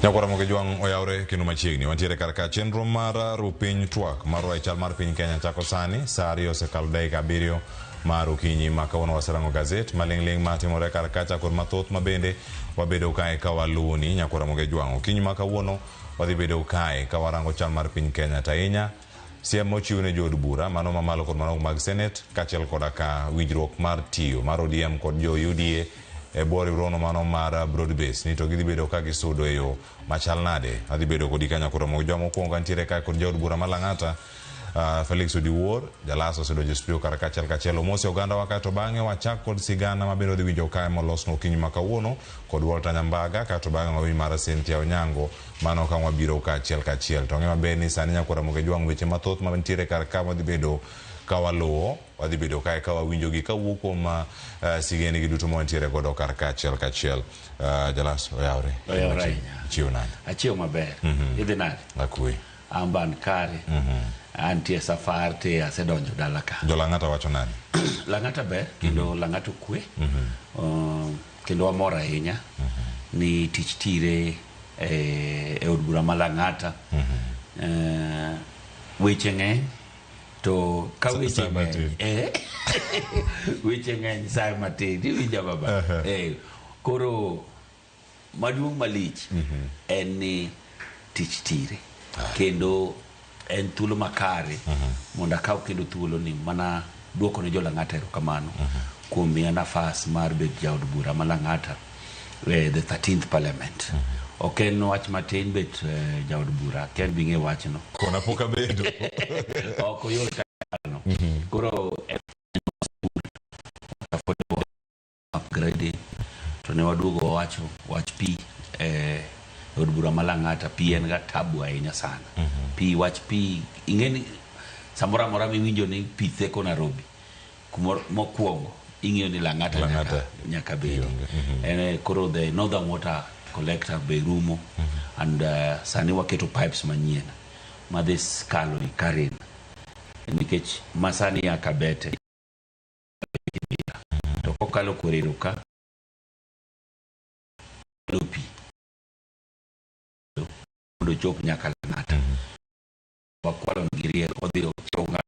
Nyakora moke juang oyaure kinu machiegni wantiere karka chenro mar rupiny twak mar chal mar piny Kenya chako sani saa 2 osekalo dakika 7 mar okinyi ma kawuono waserango gazet maling'ling matimore karka kod mathoth mabende wabedo kae ka waluoni nyakora moke juang okinyi ma kawuono wadhi bedo kae ka warango chal mar piny Kenya tainya siem mochiw ne jood bura mano mamalo kod mano mag Senate kaachiel koda ka winjruok mar tiyo mar ODM kod jo UDA bori rono mano mar broad base ni to gidhi bedo ka gisudo eyo machal nade adhi bedo kodi kanya koro mojo mokwongo antiere ka kod jaod bura malang'ata Felix Odiwuor jalaso sedojo studio karakachel kachelo mose oganda wakato bang'e wachak kod sigana mabiro dhi winjo kae molos no kinyi makawuono kod Walter Nyambaga kato bang'e mawinj mar Cynthia Onyango mano ka wabiro kachiel kachiel to ng'e maber ni sani nyakora moge juang weche mathoth mantiere karka wadhi bedo kawaluo wadhi bedo kae ka wawinjo gi kawuok kuom sigeni gi duto mantiere godo karka achiel kachiel jalaso oyawre chiwo nade achiew maber idhi nade akui amban kare antie safar te asedonjo dala ka jo Lang'ata wacho nade Lang'ata ber kendo Lang'ata kwe kendo amor ahinya ni tich tire e od bura ma Lang'ata weche ng'eny to ka weche ng'eny weche ng'eny sa matin iwinja baba koro maduong' malich en ni tich tire kendo en thuolo makare mondo akaw kendo thuolo ni mana duoko ne jo Lang'ata erokamano kuom miya nafas mar bet jaod bura ma Lang'ata the 13th parliament ok en wach matin bet jaod bura ken bing'e wachno kona poka bedo ok oyot kano koro upgrade to ne waduogo wacho wach pi od bura ma Lang'ata pi en ga tabu ahinya sana pi wach pi ing'eni samora mora miwinjo ni pi theko Nairobi kumoro mokwongo ing'eyo ni Lang'ata nyaka bedo koro the northern water collector be rumo and sani waketo pipes manyien ma this kalo i Karen nikech masani ya Kabete to kokalo korero ka lopi do chop nyaka Lang'ata wakwalo ngirier odhi chonga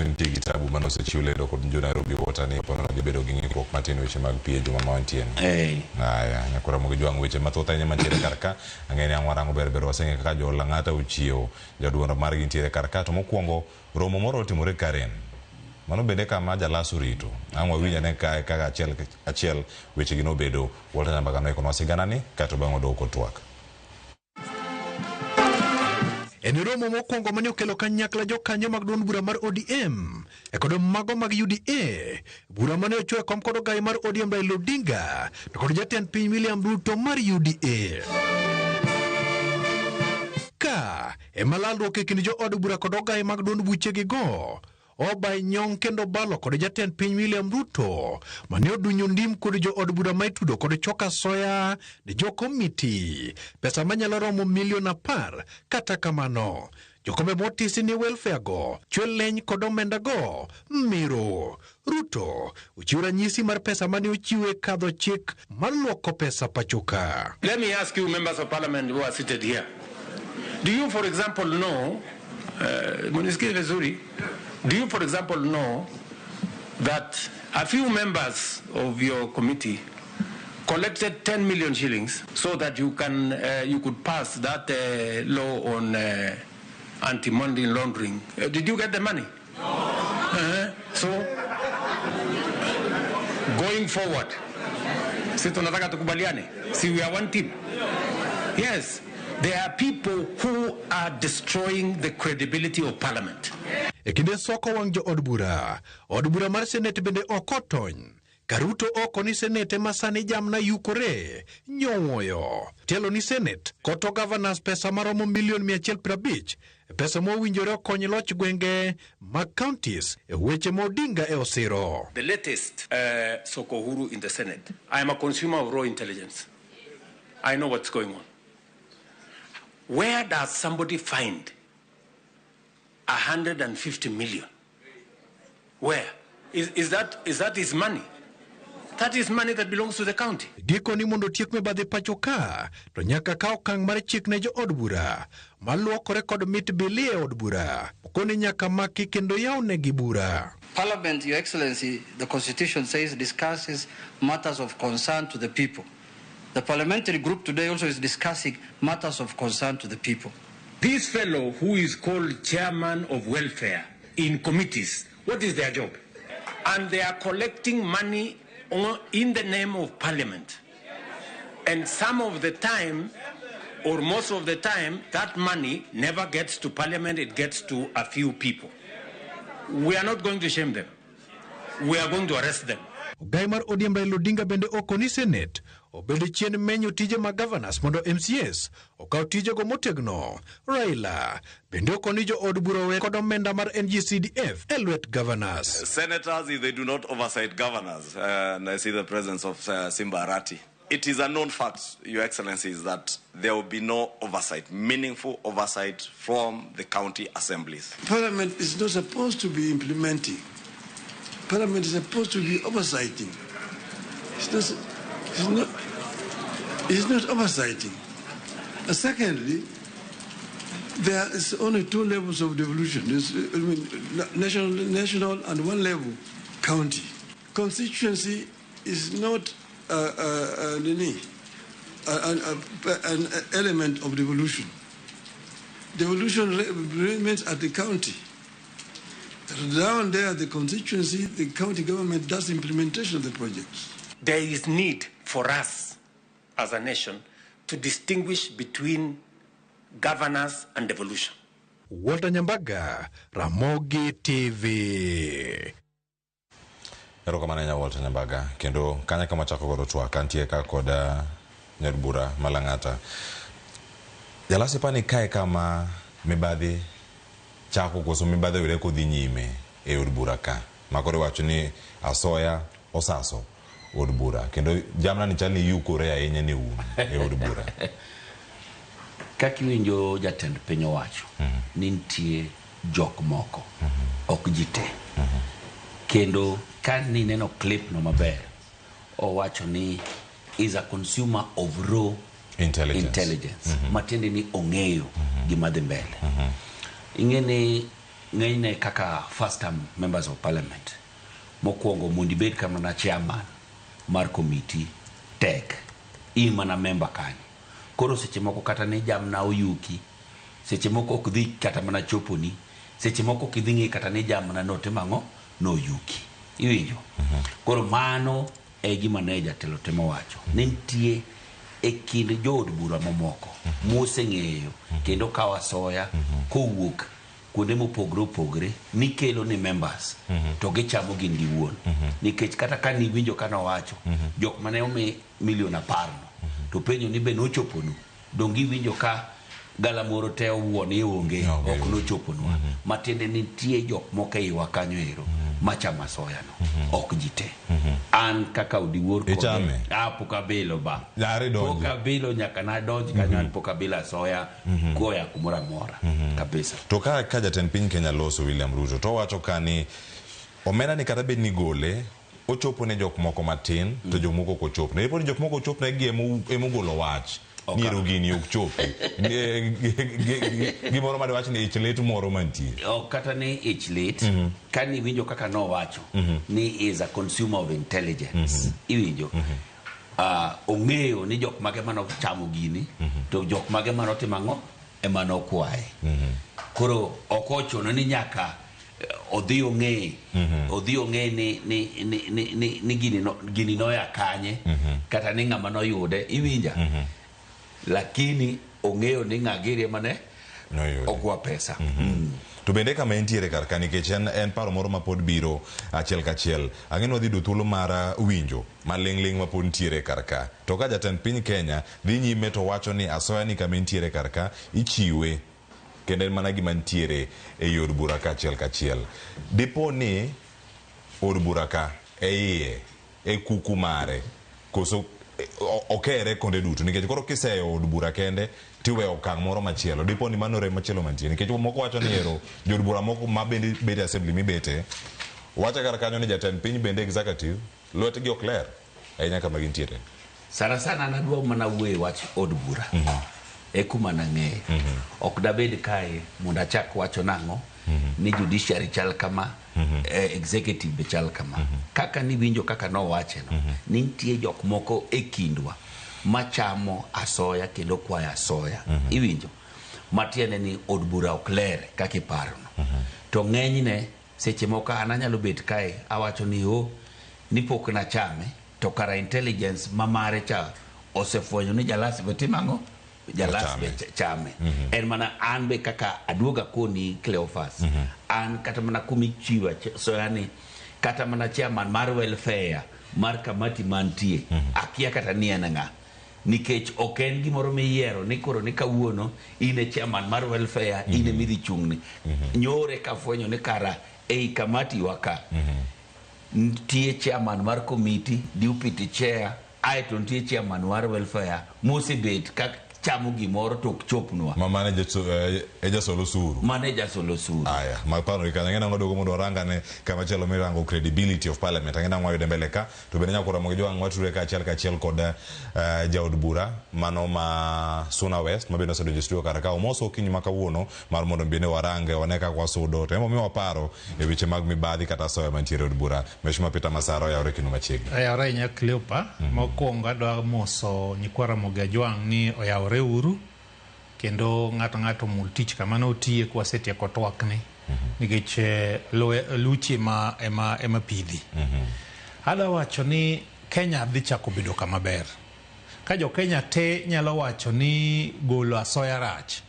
nitie kitabu mano osechiw lendo kod jo Nairobi Water ni pono gibedo gi ng'ikruok matin weche mag pie juma ma wantie aya nyakora moge juang weche mathoth ahinya mantiere karka ang'eni ang' warango ber waseng'e kaka jo Lang'ata ochiewo jaduond mar gintiere karka to mokwongo romo moro otimore Karen mano bende kama jalaso rito ang' wawinj ane kae kaka achiel weche gi nobedo Walter Nyambaga noikonwa sigana ni kato bang' odoko twak En romo mokwongo mane okelo kanyakla jokanyo mag duond bura mar ODM kod mago mag UDA bura mane ochwe kom kod ogai mar ODM Raila Odinga to kod jatend piny William Ruto mar UDA ka emalalruok e kind jo od bura kod ogai mag duond buchegi go Obai Nyong kendo balo kod jatend piny William Ruto mane odunyo ndim kod jo od bura maitudo kod choka soya ne jo komiti pesa manyalo romo milion 10 kata kamano jokome motisi ni welfare go chwe leny kod omenda go miro Ruto uchiwo ranyisi mar pesa mane ochiwe kadho chik mar luoko pesa pachoka. Let me ask you members of parliament who are seated here, do you for example know do you, for example, know that a few members of your committee collected 10 million shillings so that you could pass that law on anti-money laundering? Did you get the money? No. So, going forward, we are one team. Yes. There are people who are destroying the credibility of parliament. Ekinde soko wang jo od bura mar Senate bende okotony. Karuto oko ni Senate masani jamna yukore nyowoyo. Telo ni Senate koto governors pesa maromo milion 150 pesa mowinjore okony loch gwenge mag counties weche modinga osiro. The latest soko huru in the Senate. I am a consumer of raw intelligence. I know what's going on. Where does somebody find 150 million? Where? Is that his money? That is money that belongs to the county. Giko ni mondo tiek mibadhi pacho ka, to nyaka ka okang' mar chik ne jo od bura, maluokore kod mit bilie od bura, koni nyaka maki kendo yawnegi bura. Parliament, Your Excellency, the Constitution says, discusses matters of concern to the people. The parliamentary group today also is discussing matters of concern to the people. This fellow who is called chairman of welfare in committees, what is their job? And they are collecting money in the name of parliament. And some of the time, or most of the time, that money never gets to parliament, it gets to a few people. We are not going to shame them. We are going to arrest them. Ogai mar ODM Raila Odinga bende okoni Senate obedo chien menyo tije mag governors mondo MCAs okaw tijego motegno. Raila bende okoni jo od bura we kod omenda mar NGCDF e lwet governors. Senators, if they do not oversight governors, and I see the presence of Simba Arati, it is a known fact, Your Excellencies, that there will be no oversight, meaningful oversight from the county assemblies. Parliament is not supposed to be implementing. Parliament is supposed to be oversighting. It's not oversighting. Secondly, there is only two levels of devolution. There's, national and one level, county. Constituency is not an element of devolution. Devolution remains at the county. Down there, the constituency, the county government does implementation of the projects. There is need for us as a nation to distinguish between governance and devolution. Walter Nyambaga, Ramogi TV. Erokamano Walter Nyambaga, kendo kanya kama chako godo twa kantie ka koda nyarbura malangata. Jalasi pani kae kama mibadhi chako koso mibadhi wile kodhi nyime e od bura ka. Makore wacho ni asoya osaso od bura. Kendo jamna ni chali yukore ahinya ni e od bura. Kaki winjo jatend piny owacho ni nitie jok moko ok jite. Kendo kan ni neno clip no maber owacho ni is a consumer of raw intelligence. Matende ni ong'eyo gima dhi mbele. Ingene ng'enyne kaka first term members of parliament mokwongo mondo ibed kama na chairman mar committee tek imana member kanyo. Koro seche moko kata ne jamna oyuki, seche moko ok dhi kata mana choponi, seche moko kidhi ng'i kata ne jamna note mang'o no yuki. Iwinjo? Koro mano e gima ne jatelo temo wacho. Nitie e kind jood bura mamoko moseng'eyo kendo kawa soya kowuok kuonde mopogre opogre ni kelo ni members to gichamo gin giwuon. Nikech kata ka ni winjo kana wacho jok mane ome milion 10 to penyo ni be nochoponu dongi winjo ka galamoro te owuon ionge ok nochoponwa. Matende nitie jok moko eiwa kanyo ero machama soya no ok jite. An kaka odiwuor ko pokabilo ba pokabilo nyaka na donji kanyo an pokabila soya koya kumora mora kabisa. To ka jatend piny Kenya loso William Ruto to wacho kani omena ni kata bed ni gole ochopo ne jok moko matin to jok moko ko chop ne jok moko chop ne gi emugolo wach ni rugini ok chop gimoro mane wach ni ichlet moro mantie kata ni ichlet kani winjo kaka no wacho ni is a consumer of intelligence. Iwinjo ong'eyo ni jok mage mano chamo gini to jok mage mano timang'o emano kwae. Koro okochono ni nyaka odhi ong'e ni gini no ya kanye kata ni ng'ama no yude. Iwinja? Lakini ong'eyo ni ng'agiri mane ogwa pesa. To bende kama entiere karka nikech en paro moro mapod biro achiel kachiel. Ang'eno dhi do thuolo mar winjo maling'ling mapod ntiere karka. To ka jatend piny Kenya dhi nyime to wacho ni asoya ni kama entiere karka ichiwe kendo en mana gima ntiere e od bura ka achiel kachiel. Dipo ni od bura ka iye e kuku mare koso okere konde duto nikech koro kiseyo od bura kende tiwe okang' moro machielo. Dipo ni manore machielo mantie nikech moko wacho ni ero jod bura moko mabende bede assembly mibete wacha kar kanyo ni jatend piny bende executive lwetgi ok ler ahinya kama gintiere. Sana nadwa mana wuoyo wach od bura. E kuma nang'eyo. Ok dabed kae mondo achak wacho nang'o ni judiciary chal kama, executive be chal kama. Kaka niwinjo kaka nowache no, nitie jok moko e kindwa machamo asoya kendo kwayo asoya. Iwinjo? Matiende ni od bura ok ler kaka iparo no. To ng'enyne seche moko an anyalo bet kae awacho ni ni pok na chame, to kara intelligence mamare cha osefwenyo ni Jalas be timang'o, Jalas be chame. En mana an be kaka aduoga koni Cleophas. An kata mana kumi chiwa soya ni kata mana chairman mar welfare mar kamati mantie akia kata ni en ng'a. Nikech ok en gimoro miyiero ni koro ni kawuono ine chairman mar welfare ine midhi chung'ni. Nyore kafwenyo ni kara ei kamati waka ntie chairman mar committee, deputy chair, aeto ntie chairman mar welfare mosebet kaka chamo gimoro tok chopnwa. Manager solo suru. Manager solo suru. Aya, mapano ikanyangena ngodo mondo ranga ne kama chelo mirango credibility of parliament. Angena ngwa yude mbele ka to benenya kora mogejo angwa ture ka chiel kod jaod bura mano ma Suna West mabino sedo studio karaka omoso kinyi makawuono mar mondo mbine warange waneka kwa sudo. Temo mi waparo e weche mag mibadhi kata soya mantiere od bura. Meshima Peter Masaro ya ore kinu machiegni. Ya ore nya Cleopa mokwongo adwa moso nyikwara Mogajwang ni oya uru kendo ng'ato mul tich kama no tie kwa setieko twakne nikech luchi ema pidhi. Ada wacho ni Kenya dhi chako bedo kama ber. Ka jo Kenya te nyalo wacho ni golo asoya rach,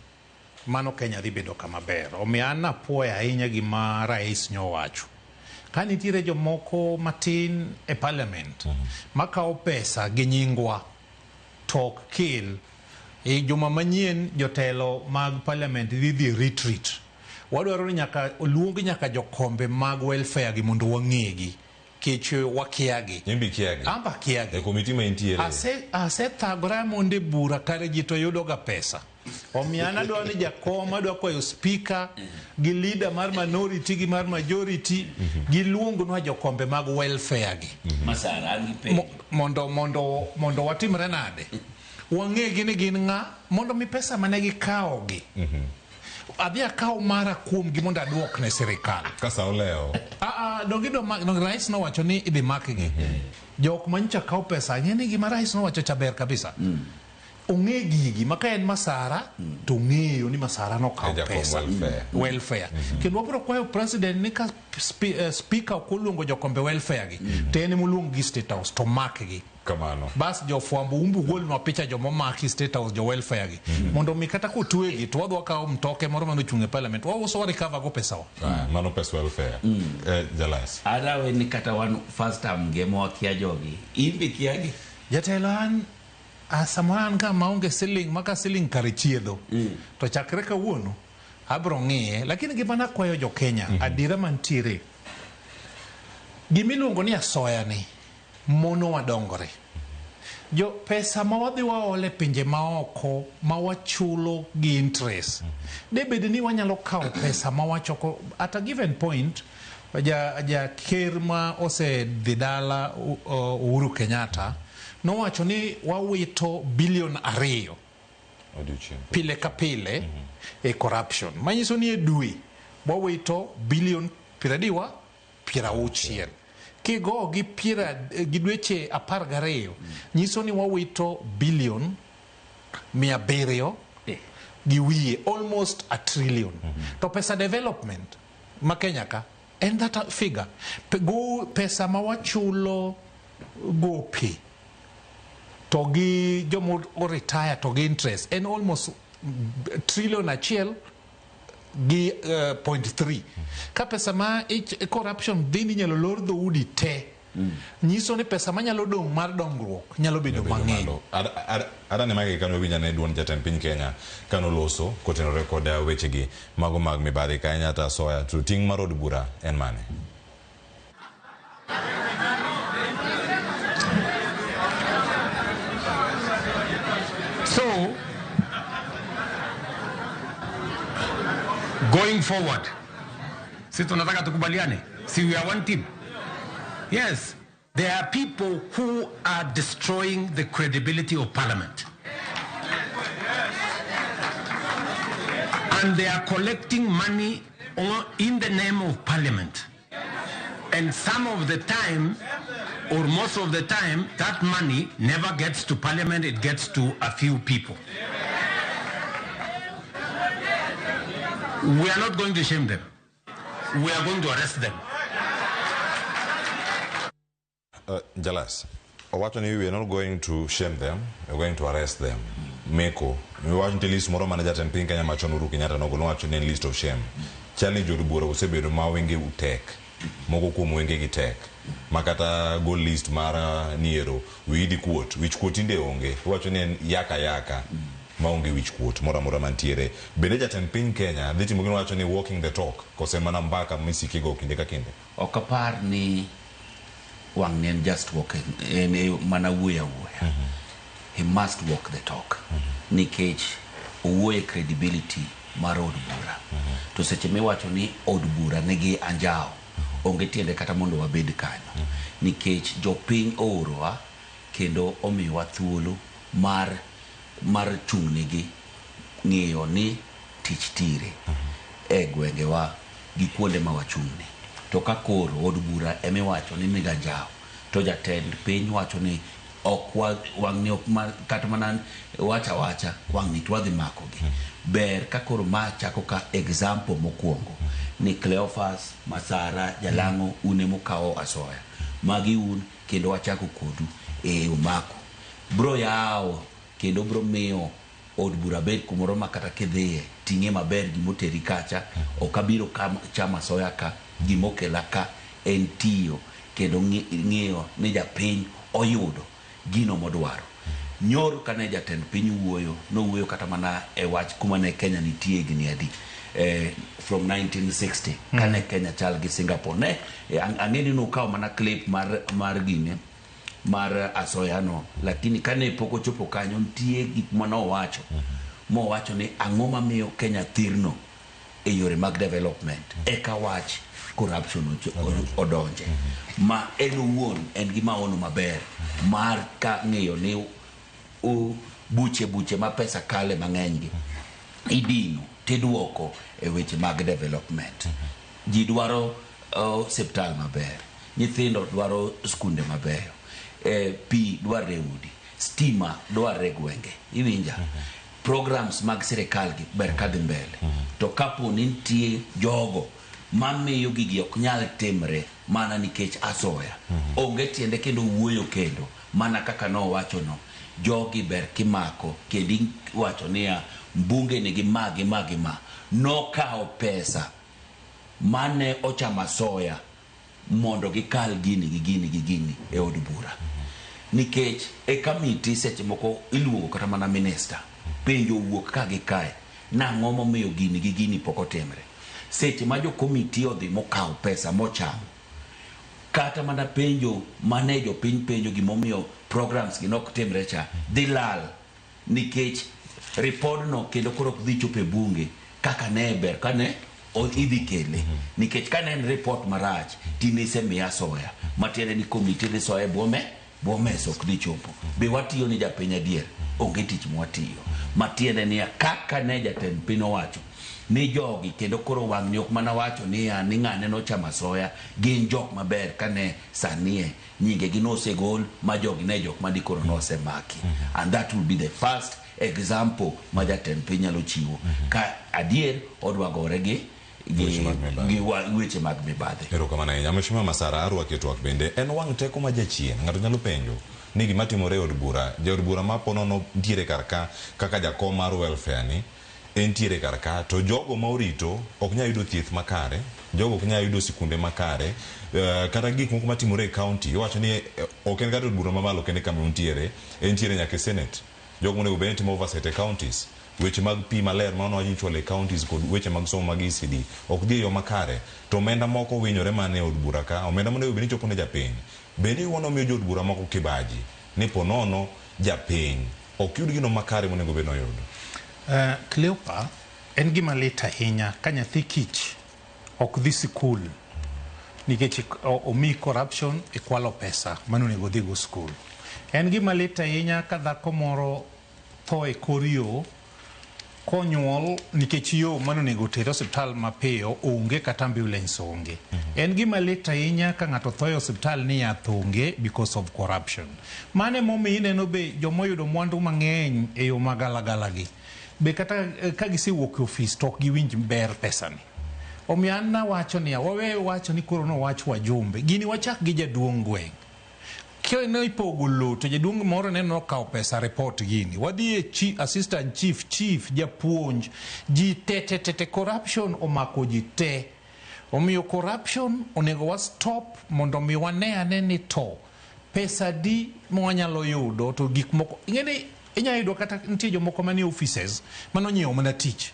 mano Kenya dhi bedo kama ber. Omiyo an apuoyo ahinya gima rais nyowacho. Ka nitiere jomoko matin e parliament makawo pesa gi nyingwa tok kel e juma manyien jotelo mag parliament dhi retreat. Wadwaro ni luong nyaka jokombe mag welfare gi mondo wang'egi kech wakiagi. Nyimbi kiagi. Amba kiagi. E komiti ma intiere. Ase thagora monde bura kare ji to yudo ga pesa. Omiana dwa ni jakoma dwa kwayo speaker gi leader mar minority gi mar majority gi luongo nwa jokombe mag welfare gi. Masara gi pe. Mondo watimre nade. Wang'egi ni gin ng'a mondo mi pesa mane gikawo gi. Adhi akawo mara kuom gi mondo aduok ne sirikal. Kasa oleo. Rais nowacho ni idhi makgi. Jok manyicha kawo pesa ng'eni gima rais nowacho chaber kabisa. Ong'e gigi maka en Masara to ng'eyo ni Masara no kawo pesa welfare. Kendo wabiro kwayo president ni ka speaker okoluongo jokombe welfare gi to en moluongo gi State House to makgi. Kamano. Bas jo fuambo gol no picha jo momaki State House jo welfare gi mondo mi kata kotwegi to wadwa kawo mtoke moro mano chunge parliament wa uso recover go pesa wa mano pesa welfare Jalas adawe ni kata wan first time gemo wakia jogi imbi kiagi jatelan asamoan ka maonge ceiling maka ceiling karichiedo to chakre ka wuono abro ng'iye lakini gimana kwayo jo Kenya adira mantiere gimiluongo ni asoya ni mono wadongore. Jo pesa ma wadhi waole pinje maoko ma wachulo gi interest. Debedi ni wanyalo kawo pesa ma wachoko at a given point ja ker ma ose dhidala Uhuru Kenyatta no wacho ni wawito bilion 2 pile ka pile e corruption. Manyiso ni edui wawito bilion 60 kigo gi dweche 12 nyiso ni wawito bilion 700 gi wiye almost a trillion. To pesa development ma Kenya ka and that figure go pesa ma wachulo go pi to gi jomo retire to gi interest and almost trillion achiel gi 0.3 ka pesa ma corruption dini nyalo lor do udi te nyiso ni pesa ma nyalo dong mar dongruok nyalo bedo mang'eny. Ada ne magi kano winya ne duon jatend piny Kenya kano loso kotenore kod wechegi mago mag mibadhi Kenya ta soya to ting mar od bura en mane. So going forward, si tunataka tukubaliane, si we are one team. Yes, There are people who are destroying the credibility of Parliament. And they are collecting money in the name of Parliament. And some of the time, or most of the time, that money never gets to Parliament, it gets to a few people. We are not going to shame them. We are going to arrest them. Jalas, we are not going to shame them, we are going to arrest them. Meko, we want to list more manager and pink and machonuru Kenyatta no go to name list of shame. Challenge Odubura usebe mawenge utek. Moko kumwenge gitek. Makata go list mara niero. We di quote, which quote in the onge. Watch yaka yaka. Maunge which quote, mora mantiere. Beneja ten pin Kenya, diti mugino watch walking the talk. Kose manambaka misi kigo kindeka kinde. Okapar ni wang just walking. Manawuya wuya. He must walk the talk. Nikech uwe credibility mara Odubura. To seche me wacho ni Odubura negi anjao. Onge tiende kata mondo wabed kanyo. Nikech jopiny oorowa kendo omiwa thuolo mar chung'negi ng'eyo ni tich tire e gwengewa gi kuonde ma wachung'ne. To ka koro od bura eme wacho ni niga anjao, to jatend piny wacho ni ok wang'ni ok kata mana wacha wang'ni twadhi makogi. Ber ka koro ma chako ka example mokwongo ni Cleophas, Masara, Jalango, une mukao asoya. Magi un kendo wachako kodu umako. Bro yao kendo bro meo od bura bet kumoro makata kedhie ting'e maber gimoteri kacha okabiro chama soya ka gimokela ka en tiyo kendo ng'eyo ni japiny oyudo gino modwaro. Nyoro kane jatend piny wuoyo, no wuoyo kata mana e wach kuma ne Kenya nitie gini adi. From 1960 kane Kenya chal gi Singapore ne ang'eni no kawo mana clip mar gine mar asoya no, lakini kane poko chopo kanyo nitie gik mano wacho mo wacho ni ang'o mamiyo Kenya thirno e yore mag development eka wach corruption odonje ma en wuon en gima ono maber mar ka ng'eyo ni buche ma pesa kale mang'eny gi idino tiduoko e weche mag development. Ji dwaro hospital maber, nyithindo dwaro skunde maber, pi dware udi, stima dware gwenge, iwinja. Programs mag sirikal gi ber kadhi mbele. To kapo ni nitie jogo mamiyo gigi ok nyal timre mana nikech asoya, onge tiende kendo wuoyo kendo mana kaka no wacho no, jogi ber kimako kendi wacho niya mbunge nigi magi ma no kao pesa mane ochama soya mondo gikal gini e od bura. Nikech e kamiti seche moko iluongo kata mana minister penjo wuok ka gi kae nang'o momiyo gini poko temre. Seche ma jo komiti odhi mokao pesa mochamo kata mana penjo mane jo piny penjo gimomiyo programs gi nok temre cha dhi lal nikech report no kendo koro dhi chope bunge kaka ne ber kane idhi kele nikech kane en report marach tinise miya soya matiende ni komiti dhi soya bome sok dhi chopo be watiyo ni japiny adier onge tich mwatiyo matiende ni kaka ne jatend piny owacho ni jogi kendo koro wang'ni ok mana wacho ni ng'ane no chama soya gin jok maber kane sanie nyinge gi nosegol ma jogi ne jok madi koro nosemaki and that will be the first example ma jatend piny nyalo chiwo ka adier odwagore gi weche mag mibadhi. Erokamano ahinya. Mheshimiwa Masara arwaki twak bende en wang' teko ma jachien ng'ato nyalo penjo ni gima timore od bura jaod bura maponono ntiere karka kaka jakom mar welfare ni entiere karka to jogo ma orito ok nyal yudo thieth makare, jogo ok nyal yudo sikunde makare, kata gik moko matimore e county iwacho ni ok en kata od bura mamalo kende kama untiere entiere nyaka senate jogo monego bed timo oversight e counties weche mag pi maler ma onowaji chwalo e counties kod weche mag somo mag ECD ok dhi yo makare to omenda moko winyore mane od bura ka omenda monego bed ni chopo ne japiny bende iwono miyo jo od bura moko kibaji ni ponono japiny ok yud gino makare monego bed noyudo. Cleopa en gima lit ahinya ka nyathi kich ok dhi sikul nikech omi corruption e kwalo pesa mano nego dhi go skul. En gima lit ahinya ka dhako moro tho e kor yo konyuol nikech yo mano nego tere osiptal mapiyo onge kata ambulance onge. En gima lit ahinya ka ng'ato tho e osiptal ni yath onge because of corruption. Mane momiyo ineno be jomoyudo mwandu mang'eny e yo magalagala gi be kata ka gisewuok e ofis to ok giwinj ber pesani. Omiyo an nawacho ni wawe wacho ni koro no wach wajumbe gini wachak gi jaduong' gweng'. Kyo ne ipogo lo to jaduong' moro neno kao pesa report gini wadhi e chief, assistant chief japuonj ji te corruption omako ji te. Omiyo corruption onego wa stop mondo mi wane ni to pesa di mwanyalo yudo to gik moko ingene inya yudo kata nitie jomoko manie offices mano nyiewo mana tich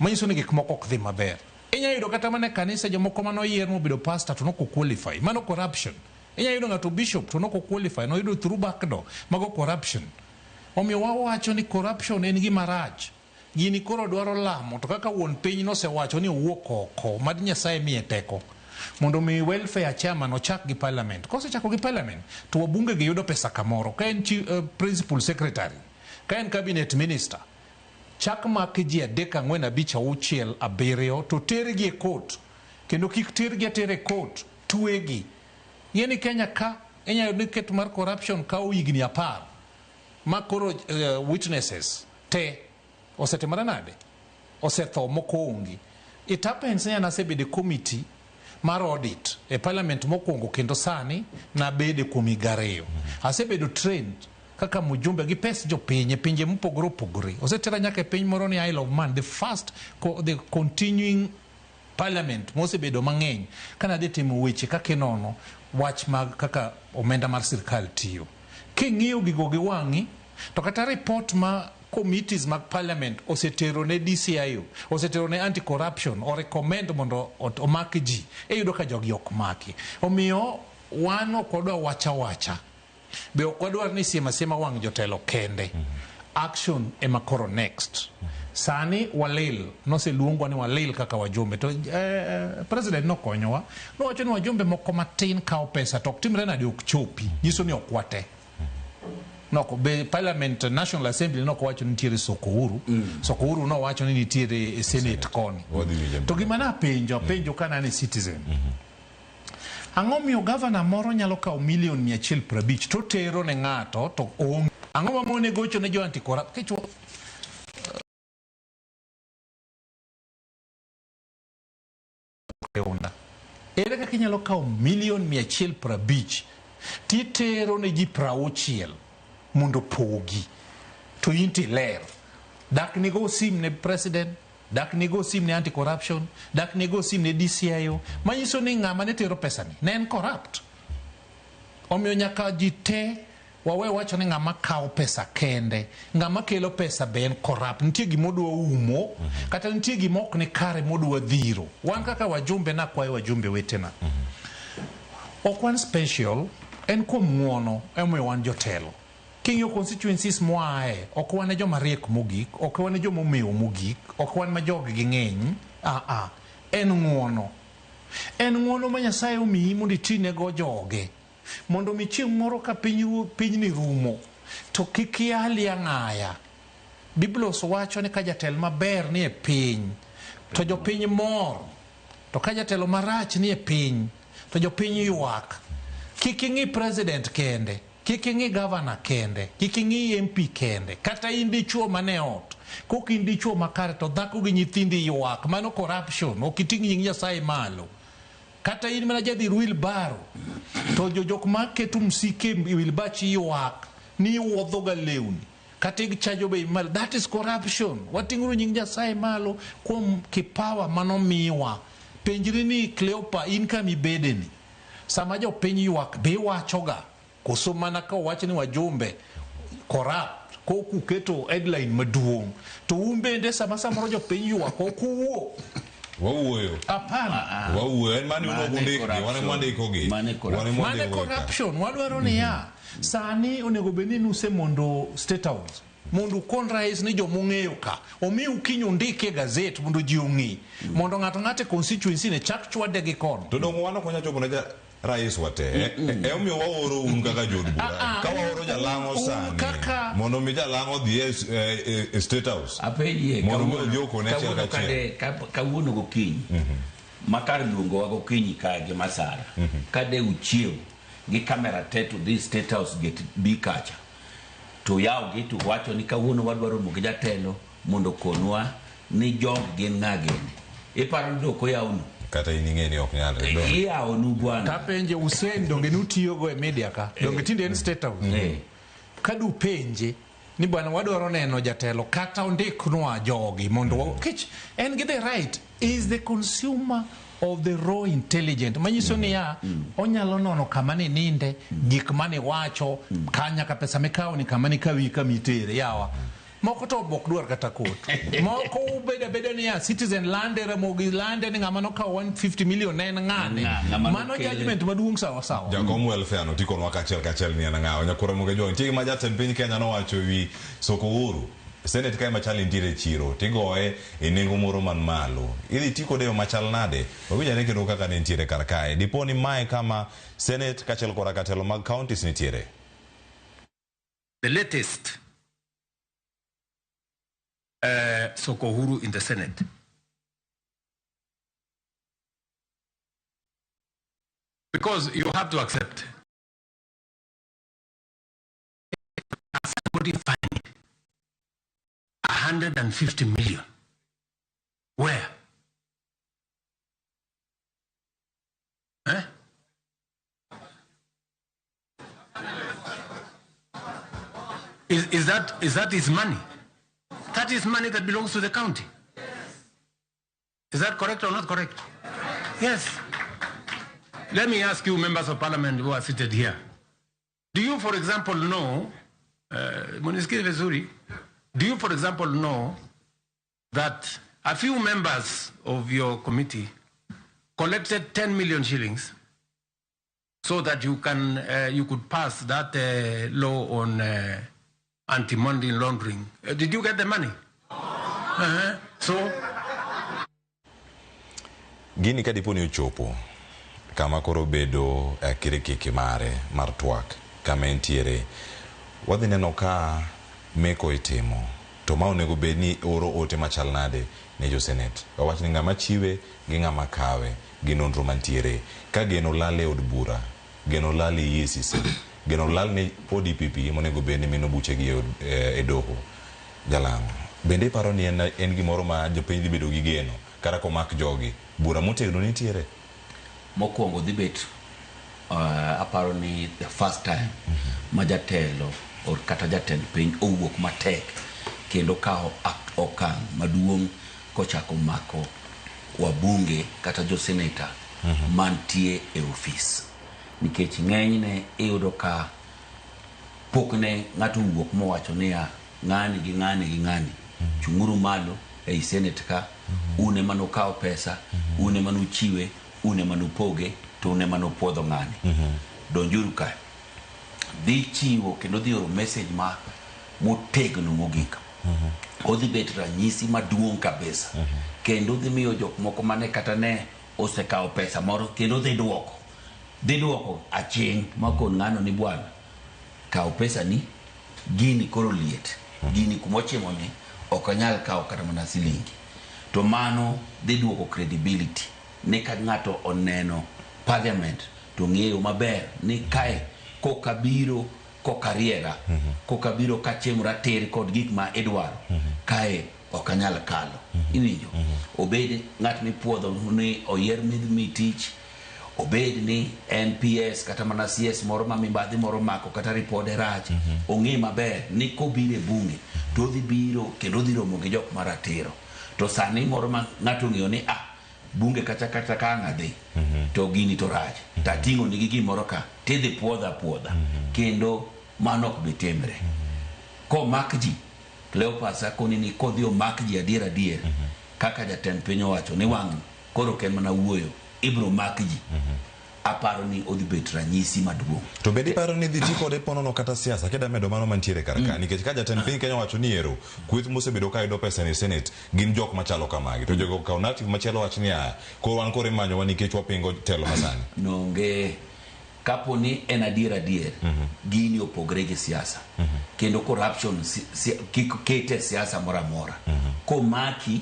manyiso ni gik moko ok dhi maber. Inya yudo kata mane kanisa jomoko mano yier mobedo pastor to noko qualify mano corruption. Inya yudo ng'ato bishop to noko qualify no yudo through backdoor mago corruption. Omiyo wawacho ni corruption en gima rach. Gini koro dwaro lamo to kaka wuon piny nosewacho ni owuok oko mad Nyasaye miye teko mondo mi welfare chairman ochak gi parliament. Kosechako gi parliament to wabunge gi yudo pesa kamoro ka en principal secretary ka en cabinet minister chak mak ji 3 4 5 6 7 to tergi e court kendo kik tergi atere court tuegi. Yeni Kenya ka enya yudo ket mar corruption ka higni 10 ma koro witnesses te osetimara nade osetho moko ongi. It happens na sebede committee mar audit e parliament mokwongo kendo sani na bede kuom gareyo asebedo trained kaka mujumbe gi pes jopiny pinje mopogore opogore. Osetera nyaka e piny moro ni Isle of Man, the first the continuing parliament mosebedo mang'eny kana dhi timo weche kaka nono wach mag kaka omenda mar sirkal tiyo. King'iyo gigo gi wang'i to kata report ma committees mag parliament osetero ne DCIO osetero ne anti-corruption o recommend mondo omak ji yudo ka jogi ok maki. Omiyo wan okodwa wacha be okodwa ni sema wang' jotelo kende. Action ema koro next. Sani walil noseluongwa ni walil kaka wajumbe to president nokonyowa nowacho ni wajumbe moko matin kao pesa to ok timre nade ok chopi nyiso ni ok wate. Noko be parliament national assembly noko wacho ni nitiere Sokouru no wacho ni nitiere senate koni. To gima na penjo kana ni citizen. Ang'o miyo governor moro nyalo kao $150,000 to tero ne ng'ato to ang'o ma mone gocho ne jo anti-corruption ere kaka inyalo kao $150,000 titero ne ji 60 mondo pogi to inti ler dak nigo sim ne president dak nigo sim ne anti-corruption dak nigo sim ne DCIO manyiso ni ng'ama ne tero pesa ni ne en corrupt. Omiyo nyaka ji te wawe wacho ni ng'ama kao pesa kende ng'ama kelo pesa be en corrupt. Nitie gimodwa umo kata nitie gimok ni kare modwa dhiro. Wan kaka wajumbe na kwayo wajumbe wetena okwan special en kuom ng'uono emoyo wan jotelo. King'yo constituencies mwae ok wane joma riek mogik ok wane joma omewo mogik ok wan ma jog gi ng'eny en ng'uono ma Nyasaye omiyi mondo itine go joge mondo mi chieng' moro ka piny ni rumo to kik yali ang'aya. Biblos wacho ni ka jatelo maber ni e piny to jopiny mor to ka jatelo marach ni e piny to jopiny ywak. Kik ing'i president kende, kik ing'i governor kende, kik ing'i MP kende kata in dichuo mane ot kok in dichuo makare to dhako gi nyithindi ywak. Mano corruption. Ok iting' nying Nyasaye malo. Kata in mana jadhi wheelbarrow to jok ma keto msike wheelbachi ywak ni wuodho ga lewni kata ichajo be malo. That is corruption. Wating'uru nying Nyasaye malo kuom kipawa manomiwa. Penjri ni Cleopa in kama ibedeni sama jopiny ywak be wachoga koso mana ka wacho ni wajumbe corrupt ko kuketo headline maduong' to umbende sama samoro jopiny ywak okuwo wauoyo apana wauoyo en mani unogunde wane mwande ikogi mane corruption wadwaro ni ya sani onego bedni nuse mondo State House mondo kon rais ni jo mong'eyo ka omiu kinyo ndike gazet mondo ji ong'i mondo ng'ato ng'ate constituency ne chak chwade gi kon to dong wano konya chopo ne rais wate omiyo waoro un kaka jod bura ka waoro jalango sani mondo mi jalango dhi State House apenye mondo joko ne kawuono gokinyi makar luongo wa gokinyi ka gi masara kade uchiew gi kamera tetu dhi State House get bi kacha to yaw gi to wacho ni kawuono wadwaro mo gi jatelo mondo konwa ni jog gin ng'agene iparo ndoko yawno kata iningeni ok nyalre do iya onu bwana tapenje Hussein donge nutiyo go e media ka donge tinde en State House kadu penje ni bwana wadwaro neno jatelo kata ondiknwa jogi mondo kich en get the right is the consumer of the raw intelligent manyiso ni ya onyalo nono kama ni ninde gik mane wacho kanya ka pesa mekao ni kama ni kawi kamitere yawa moko to bok dwar kata kot moko beda ni ya Citizen landere mogi lande ni ngama no ka 150 million nen ngane mano judgment maduong sawa sawa jakom welfare no tikon wakachel ni na ngao nyakora moge jo ntie ma jatend piny Kenya no wacho wi soko huru Senate kai machal ndire chiro tigoe e nengo moro man malo ili tiko de machal nade owija ne kendo kaka ne ntiere karkae diponi mae kama Senate kachel kora katelo mag counties nitiere. The latest soko huru in the Senate because you have to accept somebody find 150 million where is that his money? That is money that belongs to the county. Is that correct or not correct? Yes. Let me ask you, members of parliament who are seated here. Do you, for example, know, do you, for example, know that a few members of your committee collected 10 million shillings so that you could pass that law on anti-money laundering? Did you get the money? So gini kadiponi uchopo kama koro bedo kirikiki mare mar twak kama entiere wadhi neno ka meko itimo to ma onego bedni oro ote machal nade ne jo Senate wawach ni ngama chiwe gi ngama kawe gi nonro mantiere ka geno lale od bura geno lale EACC geno lal ne ODPP monego bedni mino buche gi e doho jalango bende paro ni en gimoro ma jopiny dhi bedo gi geno kara ko mak jogi bura motegno nitiere mokwongo dhi bet aparo ni the first time majatelo or kata jatend piny owuok matek kendo kao okang maduong kochako mako wabunge kata jo senator mantie e office nikech ng'enyne iyudo ka pokne ng'ato wuok mowacho niya ng'ani gi ng'ani gi ng'ani chunguru malo e senate ka une mano kao pesa une mano chiwe une mano poge to une mano podho ng'ani donjuru ka dhi chiwo kendo dhi oro message ma motegno mogik odhi bet ranyisi maduong kabisa kendo dhi miyo jok moko mane kata ne osekao pesa moro kendo dhi duoko aching makon ng'ano ni bwana kao pesa ni gini koro liet gini kumochimo ni okanyal kao kata mana silingi to mano dhi duoko credibility ne ka ng'ato oneno parliament to ng'eyo maber ni kae kokabiro kokariera kokabiro kachiem rater kod gik ma idwaro kae okanyal kalo injo obed ng'at mipuodho ni oyier mi tich obed ni NPS kata mana CS moro ma mibadhi moro mako kata ripode rach ong'e maber ni kobire bunge to dhi biro kendo dhi romo gi jok maratero to sani moro ma ng'ato ng'eyo ni bunge kata ka ng'adhi to gini to rach tating'o nigi gimoro ka tidhi puodha kendo mano ok bitimre komak ji Cleopas akoni ni kodhi omak ji adier kaka jatend piny owacho ni wang' koro ken mana wuoyo ibro mak ji aparo ni odhi bet ranyisi maduong'. To bedi paro ni dhi tiko de pono no kata siasa keda medo mano mantiere karka nikech ka jatend piny Kenya wacho ni ero kweth mosebedo ka yudo pesa ne Senate gin jok machalo kamagi to jogo ka native machielo wacho ni ko wan kore manyo wan nikech wapingo telo masani. Nonge kapo ni en adier gini opogre gi siasa kendo corruption kete siasa mora mora ko maki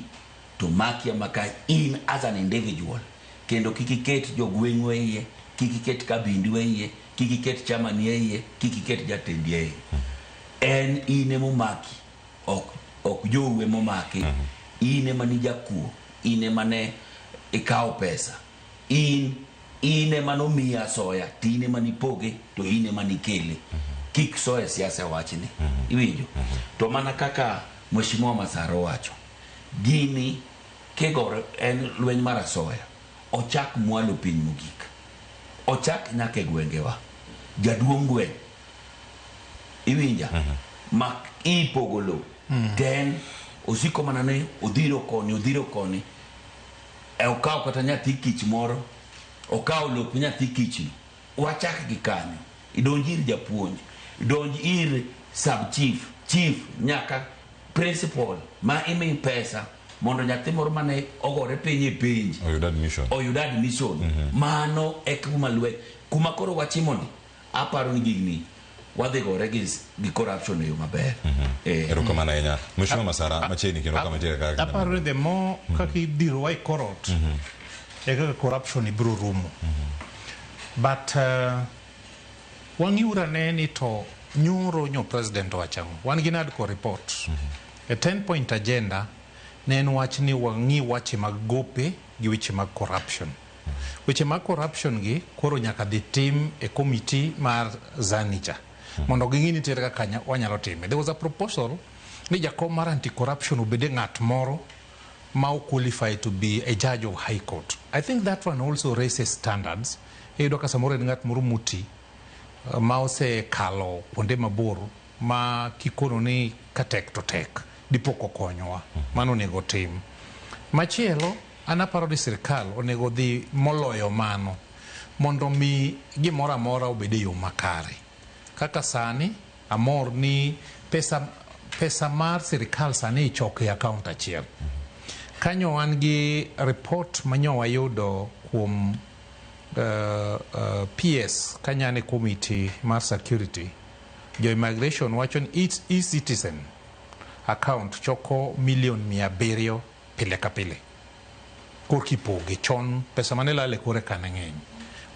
to maki amaka in as an individual kendo kikiket jogweng' weye kikiket kabindi weye kikiket chamani weye kikiket jatendi weye en ine momaki ok jowe momaki ine mani jakuo ine mane ikao pesa ine mano miya soya tine mani poge to ine mani kele kik soya siasa wachni iwinjo to mana kaka Mheshimiwa Masaro wacho gini kegore en lweny mar soya ochak mwalo piny mogik ochak nyaka e gwengewa jaduong' gweng' iwinja mak ipogolo ten osiko mana ne odhiro koni e okaw kata nyathi kich moro okaw lop nyathi kich no wachak gi kanyo idonji ir japuonj idonji ir sub chief nyaka principal ma imi pesa mondo nyathi moro mane ogore piny e penj oyud admission mano e kuma lwe kuma koro wachimo ni aparo ni gigni wadhi gore gi corruption e yo maber erokamano ahinya Mheshimiwa Masara machiegni kendo kama tiere kaka aparo ni the more kaka idhiro wa korot e kaka corruption ibro rumo but wangiura ne ni to nyoro nyo president wachamo wan gi NADCO report a 10-point agenda ne en wach ni wangi wache mag gope gi weche mag corruption weche mag corruption gi koro nyaka dhi tim e committee mar Zanicha mondo ging'ini tere kaka wanyalo time. There was a proposal ni jakom mar anti-corruption obede ng'at moro ma qualified to be a judge of high court. I think that one also raises standards. Eyudo ka samoro en ng'at moro muti ma osekalo kuonde mabor ma kikono ni katek to tek dipoko konyowa mano onego tim. Machielo anaparo ni sirkal onego dhi moloyo mano mondo mi gimoro amora obede yo makare. Kaka sani amor ni pesa mar sirkal sani ichoko e account achiel. Kanyo wan gi report manyo wayudo kuom PS kanyane committee mar security jo immigration wacho ni e-citizen account choko $700,000 pile ka pile kokipoge chon pesa mane lale kore kana ng'eny.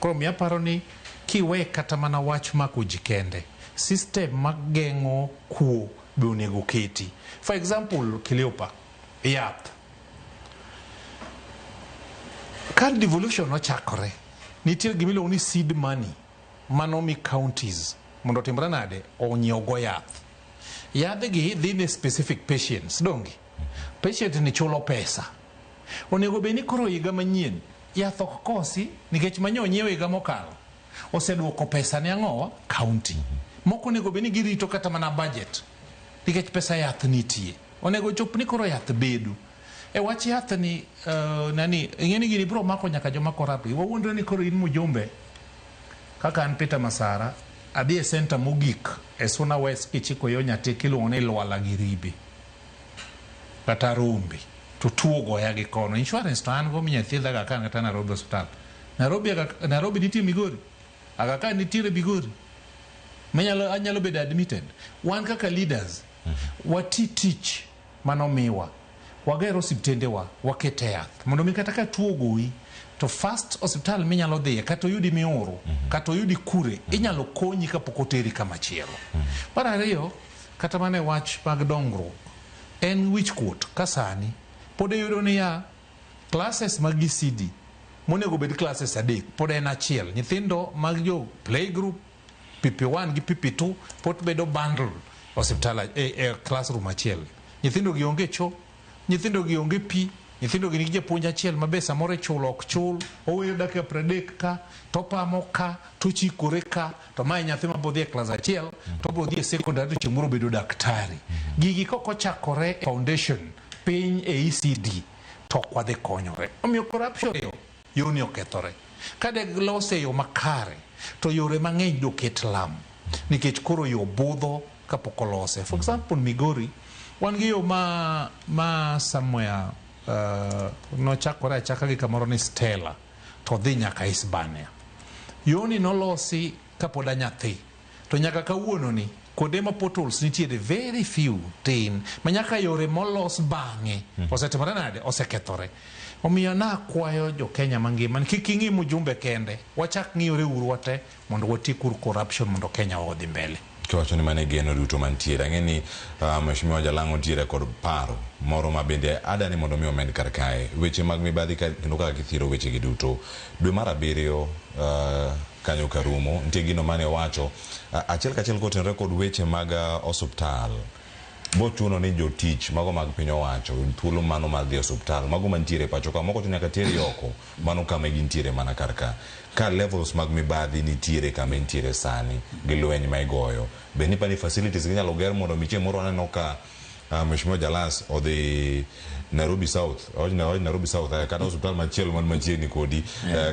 Koro mi aparo ni kiwe kata mana wach mako jikende system mageng'o kuo be onego keti. For example Kiliopa yath card devolution ochakore nitie gimiluongo ni seed money manomi counties mondo timbre nade onyiew go yath gi dhi ne specific patients dongi patient ni chulo pesa onego be ni koro higa manyien yath ok kosi nikech manyo onyiew higa mokalo oseduoko pesa ne ang'owa county moko onego be ni girito kata mana budget nikech pesa yath nitie onego chop ni koro yath bedu e wach yath ni nani ng'eni gini bro mako nyaka joma korapi wawuondre ni koro in mujumbe kaka an Peter Masara adhi e center mogik e Suna West kichiko yo nyati kiluongo ni Lwala gi Ribe kata Rombe to tuo goya gi kono insurance to an go minya thiedha ga kan kata Nairobi hospital Nairobi nitie Migori aga kan nitie Migori anyalo bedo admitted wan kaka leaders wati teach manomiwa wagero osiptendewa wakete yath mondo mi kata ka tuo goyi to first hospital minyalo dhiye kata oyudi mioro kata oyudi kure inyalo konyi kapok oteri kama chielo. Mar ariyo kata mane wach mag dongruok en wich kuot kasani pod yudo ni ya classes mag ECD monego bed classes 3 pod en achiel nyithindo mag jo playgroup PP1 gi PP2 pod bedo bundle hospital classroom achiel nyithindo gi onge cho nyithindo gi onge pi nyithindo gi nigi japuonj achiel mabe samoro chulo ok chul oweyo dakika 30 ka to pamo ka to chikore ka to mai nyathi mabodhi e klas achiel to bodhi e secondary to chimoro bedo daktari gigi koko chakore foundation piny e ECD to kwadhi konyore omiyo corruption yo ni okethore ka de lose yo makare to yore mang'eny do ket lam nikech koro yo budho kapok olose. For example, Migori wan gi yo ma somewhere nochakore achaka gi kamoro ni Stella to dhi nyaka Hispania. Yoni nolosi kapod anyathi to nyaka kawuono ni kuonde ma portals nitiere very few tin ma nyaka yore molos bang'e osetimore nade, osekethore. Omiyo nakwayo jo Kenya mangima kik ing'i mjumbe kende, wachak ng'iyore uru wate mondo watiek uru corruption mondo Kenya odhi mbele. Kiwacho ni mane geno duto mantiere. Ang'eni Mheshimiwa Jalang'o ntiere kod paro moro ma bende adani mondo mi omed kar kae. Weche mag mibadhi kendo kaka kithiro weche gi duto. Dwe mar 7 kanyo karumo nitie gino mane wacho achiel kachiel kotenre kod weche mag osuptal. Bochuno ni jotich mago mag piny owacho thuolo mano mar dhi osuptal mago mantiere pacho ka moko to nyaka teri oko mano kama gintiere mana kar ka levels mag mibadhi nitiere kama nitiere sani gi lweny ma igoyo. Be ni pani facilities ginyalo ger mondo miche moro aneno ka Mheshimiwa Jalas odhi Nairobi South kata hospital machielo man machiegni kodi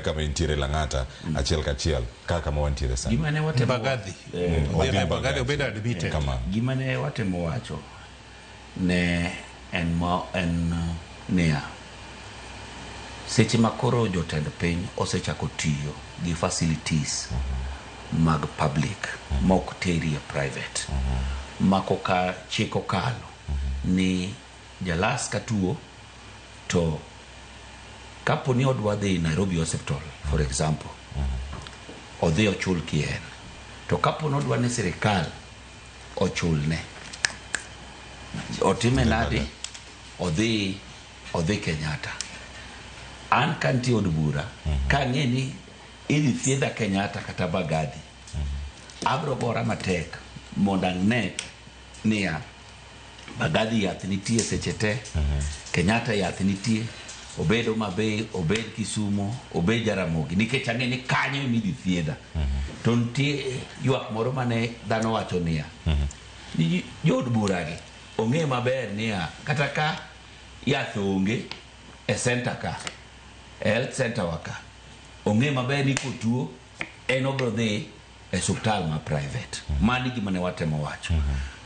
kama nitiere Lang'ata achiel kachiel kaka ma wantiere sani. Gimane watemo Bagadhi obeda admitted. Gimane watemo wacho ne en nia seche makoro jotend piny osechako tiyo gi facilities mag public mok teri private mako ka chiko kalo ni Jalas katuo to kapo ni odwa dhi Nairobi Hospital for example odhi ochul kien to kapo ni odwa ni sirikal ochulne otime nadi odhi Kenyatta. An kanti od bura ka ng'eni idhi thiedha Kenyatta kata Bagadhi abro bora matek mondo ne niya Bagadhi yath nitie seche te Kenyatta yath nitie obed Homabay obed Kisumu obed Jaramogi nikech ang'eni kanyo emidhi thiedha. To nitie ywak moro mane dhano wacho niya ni jod buragi ong'e maber niya kata ka yath onge e center ka health center waka ong'e maber ni kotuo en obro dhi e hospital ma private. Mani gima ne watemo wacho.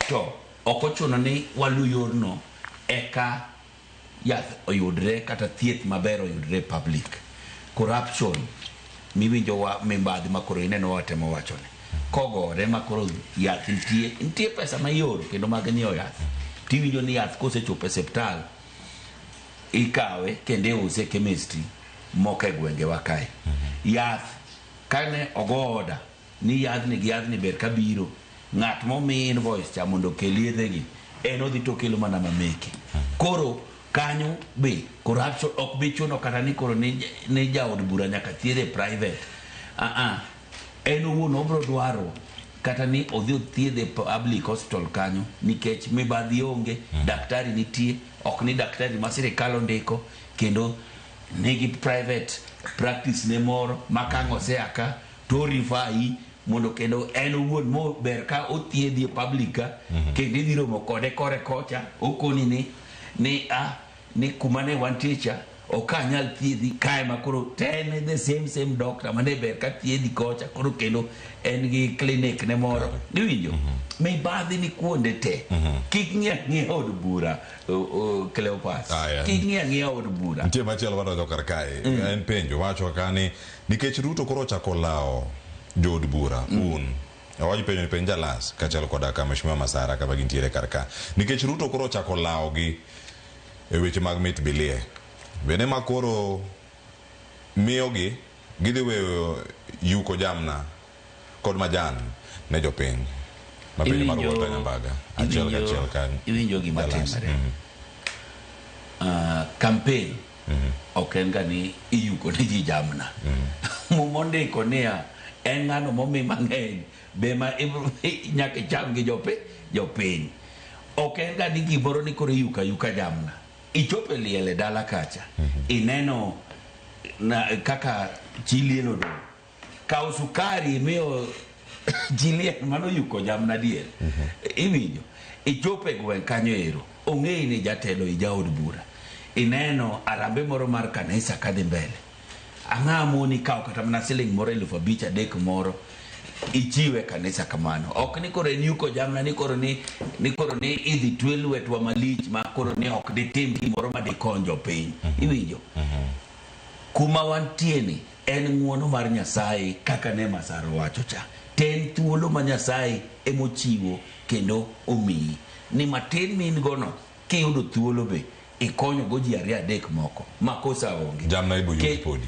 To okochuno ni walu yorno eka yath oyudre kata thieth maber oyudre public. Corruption miwinjo wa mibadhi makoro ineno watemo wacho ni kogore makoro yath nitie pesa mayoro kendo mag nyiewo yath tiwinjo ni yath kosechopo e hospital ikawe kende use chemistry moke gwenge wakae. Yath kane ogoda ni yadhni gi yadhni ber kabiro ng'at momi invoice cha mondo kel yedhegi en odhi to kelo mana mameke. Koro kanyo be corruption ok bi chuno kata ni koro ni jaod bura nyaka thiedhe private. En owuon obro dwaro kata ni odhi thiedhe public hospital kanyo nikech mibadhi onge daktari nitie ok ni daktari ma sirikal ondiko kendo nigi private practice ne moro makang'o seaka to rifai mondo kendo en owuon mo ber ka othiedhi public kendo idhi romo kode kore kocha okoni ni kumane wanticha okanyal thiedhi kae makoro ten the same doctor mane ber ka thiedhi kocha koro kendo en gi clinic ne moro niwinjo mibadhi ni kuonde te kik ng'e od bura Cleopas kik ng'e od bura. Nitie machielo wadonjo kar kae en penjo wacho kani nikech Ruto koro chako lao jod bura awaji penjo ni penj Jalas kachiel koda ka Mheshimiwa Masara kama gintiere kar ka nikech Ruto koro chako lao gi e weche mag mit bilie bene makoro miyogi gidhi weyo yuko jamna kod majan ne jopiny mapiny mar Walter Nyambaga achiel kachiel kan iwinjo gima timore campaign ok en ga ni iyuko ne ji jamna mondiko niya en ng'ano momi mang'eny be ma nyaka cham gi jopiny ok en ga ni gimoro ni koro yuka jamna ichope liele dala kacha ineno kaka chilielo do kao sukari miyo jilien mano yuko jamna dier iwinjo ichope gwen kanyo ero ong'ei ni jatelo i jaod bura ineno arambe moro mar kanisa kadhi mbele ang'amo ni kaw kata mana siling moro 5,000 adek moro ichiwe kanisa kamano. Ok ni koro ni uko jamna ni koro ni idhi twe lwetwa malich ma koro ni ok ditim gimoro ma dikonjo piny. Iwinjo? Kuma wantie ni en ng'uono mar Nyasaye kaka ne Masaro wacho cha. Ten thuolo ma Nyasaye emochiwo kendo omiyi. Ni matin min gono kiyudo thuolo be ikonyo go ji 2-3 moko. Makosa onge. Jamna ibo yugi podi.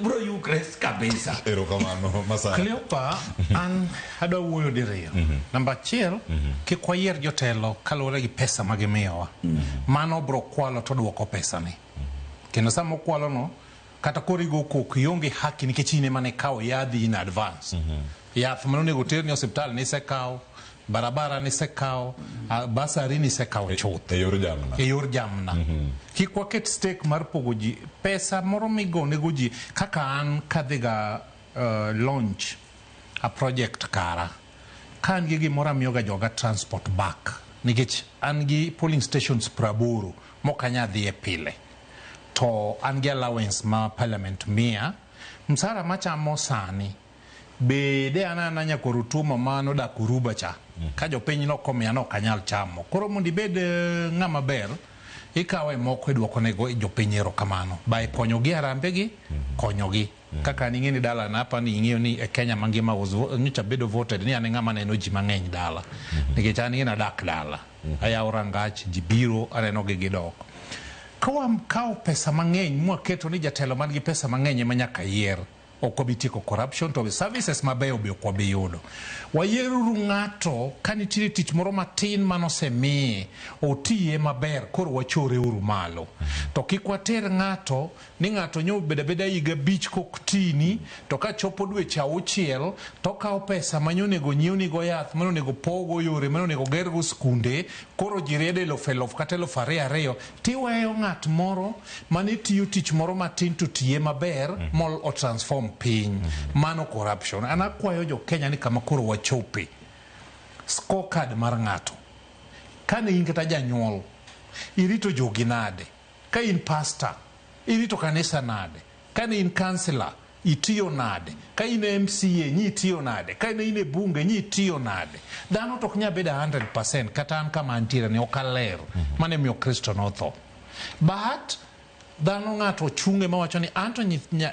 Bro yukres kabisa. Ero kamano Masaro. Cleopa an adwa wuoyo diriyo. Namba 1 kik wayier jotelo kaluwore gi pesa ma gimiyowa. Mano bro kwalo to duoko pesa ni. Kendo sama kwalo no kata korigo kok ionge haki nikech ine mane kawo yadhi in advance. Yath mano nego terni hospital ni se kawo, barabara ni se kawo, basari ni se kawo chuth. E yor jamna. Kik waket stake mar pogo ji pesa moro migo nego ji kaka an kadhiga launch a project kara. Ka an gi gimoro amiyoga joga transport back. Nikech an gi polling stations 80 mokanya dhi e pile. To an gi allowance ma parliament mia. Msara machamo sani. Bede anana nyakoro tumo mano da kuruba cha. Ka jopiny no komia no kanyal chamo. Koro mondi bed ng'ama ber. Ikawe moko idwoko nego jopiny erokamano. Ba konyogi arambegi, konyogi. Kaka ning'eni dala na hapa ni ing'eyo ni Kenya mangima nyocha bedo voted ni ane ng'ama neno ji mang'eny dala. Nikech an ing'eni adak dala. Ayawo rangach, ji biro aneno gi gidok. Kawo pesa mang'eny mwaketo ni jatelo man gi pesa mang'eny ema nyaka yier. Ok obitieko corruption to services mabeyo be ok wabiyudo. Wayieruru ng'ato ka nitie tich moro matin manosemiye otiye maber koro wachore uru malo. To kik water ng'ato ni ng'ato nyo beda higa 5 kok tini to ka chopo dweche 6 to kawo pesa manyonego nyiewnigo yath manonego pogo yore manonego gergo skunde koro ji riedo 1,000 kata 2,200 tiweyo ng'at moro mane tiyo tich moro matin to tiye maber mol o transform piny. Mano corruption. Anakwayo jo Kenya ni kama koro wachope scorecard mar ng'ato. Kane in kata janyuol irito jogi nade, ka in pastor irito kanisa nade, kane in councillor itiyo nade, ka in MCA nyi itiyo nade, ka in bunge nyi itiyo nade. Dhano tok nya beda 100% kata an kama antira ni okaler mane miyo Kristo notho. But dhano ng'ato chunge mawacho ni anto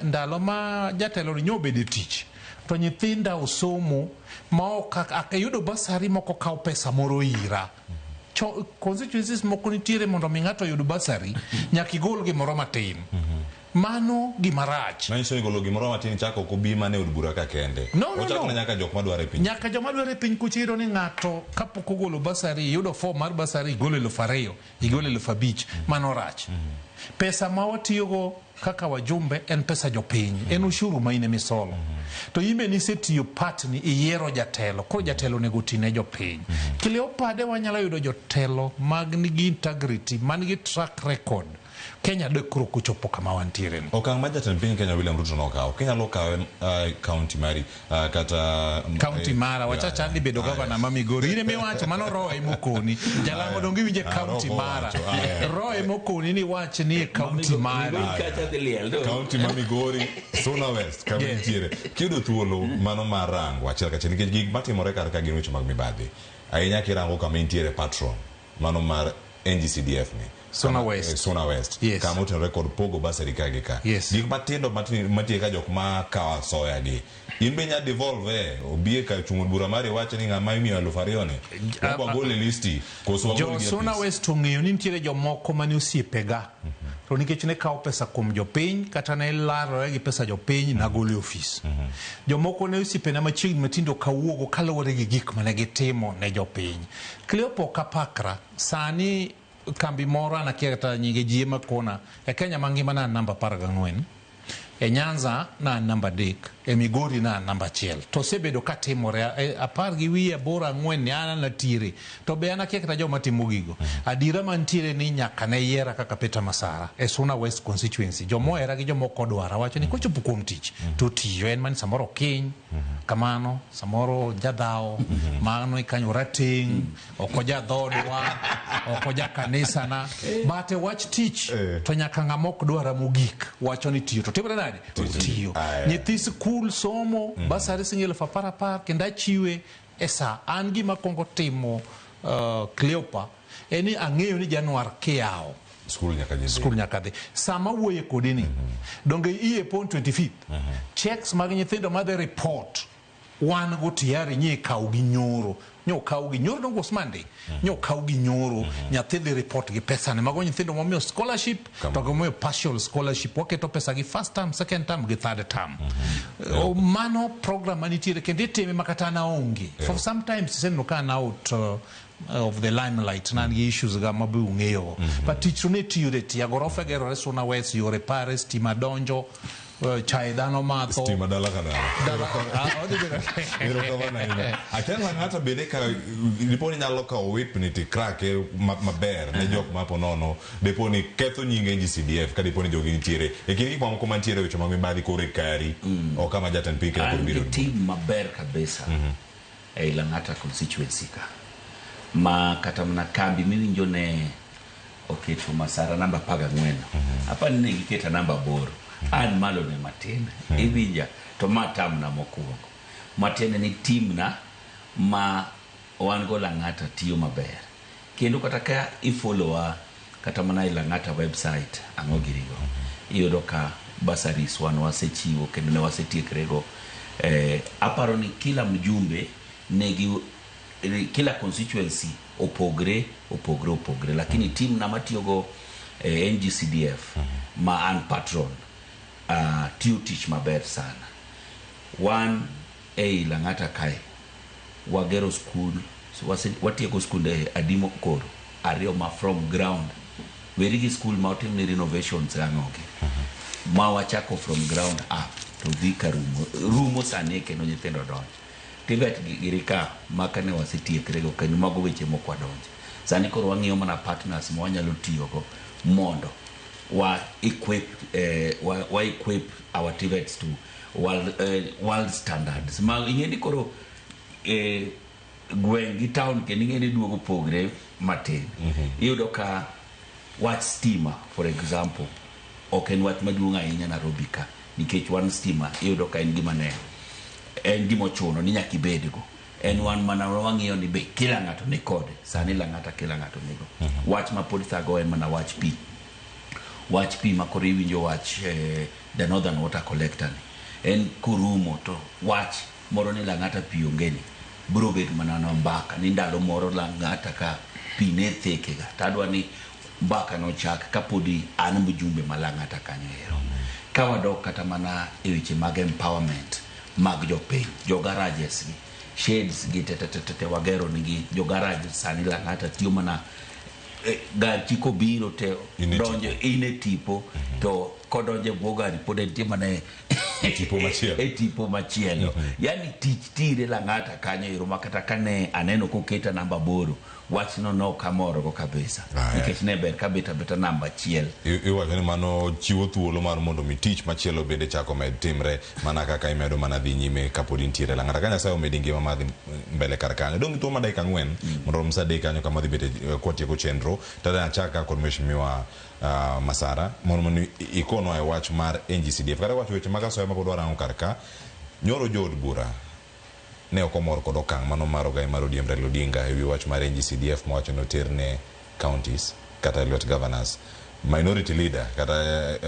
ndalo ma jatelo ni nyobede tich to nyithinda osomo ma akayudo basari moko kawo pesa moro ira. Constituencies moko nitiere mondo mi ng'ato yud basari nyaka igol gimoro matin. Mano gimarach. Manyiso ni golo gimoro matin chako kubi mane od bura ka kende. Ochako nyaka jok madware piny. Nyaka joma dware piny kuchiro ni ng'ato kapok ogolo basari yudo form mar basari igolo 2,000 igolo 5,000 mano rach. Pesa ma watiyogo kaka wajumbe en pesa jopiny, en ushuru ma ine misolo. To imbe nisetiyo patni iyiero jatelo, koro jatelo nego tine jopiny. Cleopa de wanyalo yudo jotelo mag nigi integrity, man gi track record. Kenya dekro kuchopo kama wantiere ni. Okang ma jatend piny Kenya William Ruto nokawo. Kenya lokawe county mari kata county mara wachacha ni bedo governor ma Migori. Ine miwacho mano Roy Mokoni. Jalango dongi winje county mara. Roy Mokoni ni wache ni county mara. County ma Migori, Suna West kama nitiere. Kiyudo thuolo mano marango achiel kachiel nikech gik matimore kar ka gin weche mag mibadhi. Ahinya kirango kama nitiere patron mano mar NGCDF ni. Suna West. Suna West. Yes. Kama utin record pogo basari kagi ka. Yes. Gik matindo matie ka jok ma kawa soya gi. Inbe nya devolve obie ka chungul bura mari wache ni ng'ama imiyo 2,000 ni. Kwa gole listi. Jo Suna West ung'eyo ni nitiere jomoko mane osiepega. To nikech ne kawo pesa kuom jopiny kata ne larore gi pesa jopiny na gole ofis. Jomoko ne osiepena machiegni matindo kawuogo kaluwore gi gik mane gitimo ne jopiny. Cleopa kapakra sani kambi moro anakia kata nyige jiema kona e Kenya mangima na namba 14 e Nyanza na namba 3 e Migori na namba 1 to sebedo ka timore 10 gi wiye 8 ni ana na tire to be ana kekta joma timo gigo adira mantiere ni nyaka ne yiera kaka Peter Masara e Suna West constituency jomo era gi jomo kodwara wacho ni kochopo kuom tich to tiyo en man samoro kiny kamano samoro jadhao mano ikanyo rating okoja dhodwa okoja kanisa na bate wach tich to nyaka ngamok dwara mogik wacho ni tiyo to timre nade tiyo nyithi skul somo basari singel fa kenda chiwe esa an gima kongo timo Cleopa eni ang'eyo ni Januar kiao skul nyaka dhi sama wuoye kodini donge iye pon 25th checks mag nyithindo madhe report wan go tiari nye kaw gi nyoro nyo kaw gi nyoro dongo Monday nyo kaw gi nyoro nyathi dhi report gi pesa ne mago nyithindo momiyo scholarship to gomoyo partial scholarship waketo pesa gi first term second term gi third term mano program manitiere kendo itime makata na onge for sometimes sendo kana out of the limelight nan gi issues ga mabu ng'eyo but tich ne tiyore tiagorofa gero Suna West yore pares timadonjo chai dano matho stima dala akela ngata bede ka riponi nyalo ka owipni ti krake maber ne jok mapo nono deponi ketho nyinge NGCDF ka deponi jogi nitiere e kiri kwa mko mantiere wecho mag mibadhi kore kari o kama jatan pike na kurbiro team maber kabisa e Lang'ata constituency ka ma kata mna kambi mimi njone oketo Masara namba 14 hapa nne giketa namba boro an malo ne matene ibinja to matam na mokuongo matene ni team na ma wan go Lang'ata tiyo maber kendo kata ka ifollowa kata mana Lang'ata website ang'ogirigo iyudo ka basaris wan wasechiwo kendo ne wasetiekrego aparo ni kila mjumbe negi kila constituency opogre lakini team na matiyogo NGCDF ma an patron tiyo tich maber sana one Lang'ata kai wagero school watieko skunde adimo koro ariyo ma from ground werigi school ma otim ni renovations ang'oge ma wachako from ground up to dhika rumo sani kendo nyithindo donjo tibet girika makane wasitiekrego kendo mago weche mokwadonje sani koro wang'iyo mana partners ma wanyalo tiyogo mondo wa equip our TVETs to world standards ma ing'eni koro gwengi town kendo ing'eni duogo pogre matin iyudo ka wach stima for example ok en wach maduong' ahinya Nairobi ka nikech wan stima iyudo ka en gima ne en gimo chuno ni nyaka ibedgo en wan mana wang'iyo ni be kila ng'ato ni kode sani Lang'ata kila ng'ato nigo wach ma pod thago en mana wach pi ma koro iwinjo wach the Northern Water Collector ni en kurumo to wach moro ni Lang'ata pi ongeni bro bet mana na mbaka ni ndalo moro Lang'ata ka pi ne thekega tadwa ni mbaka no chak kapodi an mjumbe ma Lang'ata kanyo ero kawadok kata mana e weche mag empowerment mag jopiny jo garages gi shades gi tete wagero nigi jo garage sani Lang'ata tiyo mana gachi ko biro te donjo ine tipo to kodonje bogari pode tie mana tipo machielo yani tich tire Lang'ata kanyo ero makata kane aneno koketa namba boro wach no kamoro go kabisa nikech ne ber kabeta namba 1 iwacho ni mano chiwo thuolo mar mondo mi tich machielo bende chako med timre mana kaka imedo mana dhi nyime kapodi ntiere Lang'ata kanya sayo medi ngima madhi mbele kar kanyo dongi tuo madai kang'wen mondo msade kanyo kama dhi bete kwatieko chenro tada chaka kod mheshimiwa Masara mondo ikono e wach mar NGCDF kata wach weche mag asoya mapod warango kar ka nyoro jood bura ne okomor kod okang' mano mar ogai mar ODM Raila Odinga ewi wach mar NGCDF mawacho noterne counties kata lwet governors minority leader kata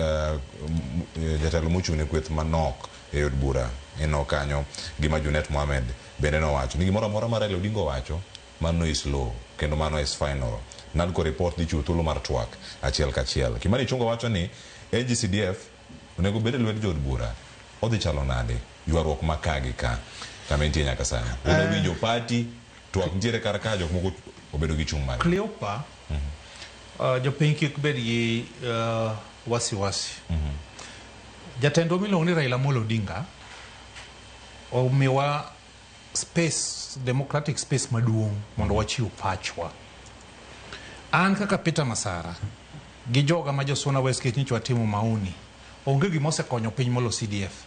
jatelo mochung' ne kweth manok e od bura eno kanyo gima Junet Mohamed bende nowacho ni gimoro amora mar Raila Odinga owacho mano is law kendo mano is final nadko report dichiwo thuolo mar twak achiel kachiel Kimani Ichung'wa wacho ni NGCDF onego bed e lwet jood bura odhi chalo nade ywaruok makagi ka kamentie nyaka sani winjo party twak ntiere kar ka jok moko obedo gi chung' mar Cleopa jopiny kik bed gi wasiwasi jatendo miluongo ni Raila Amolo Odinga omiwa space, democratic space maduong' mondo wachiw pachwa. An kaka Peter Masara gi joga ma josuna West Kech nyichwa timo mauni onge gima osekonyo piny molo CDF.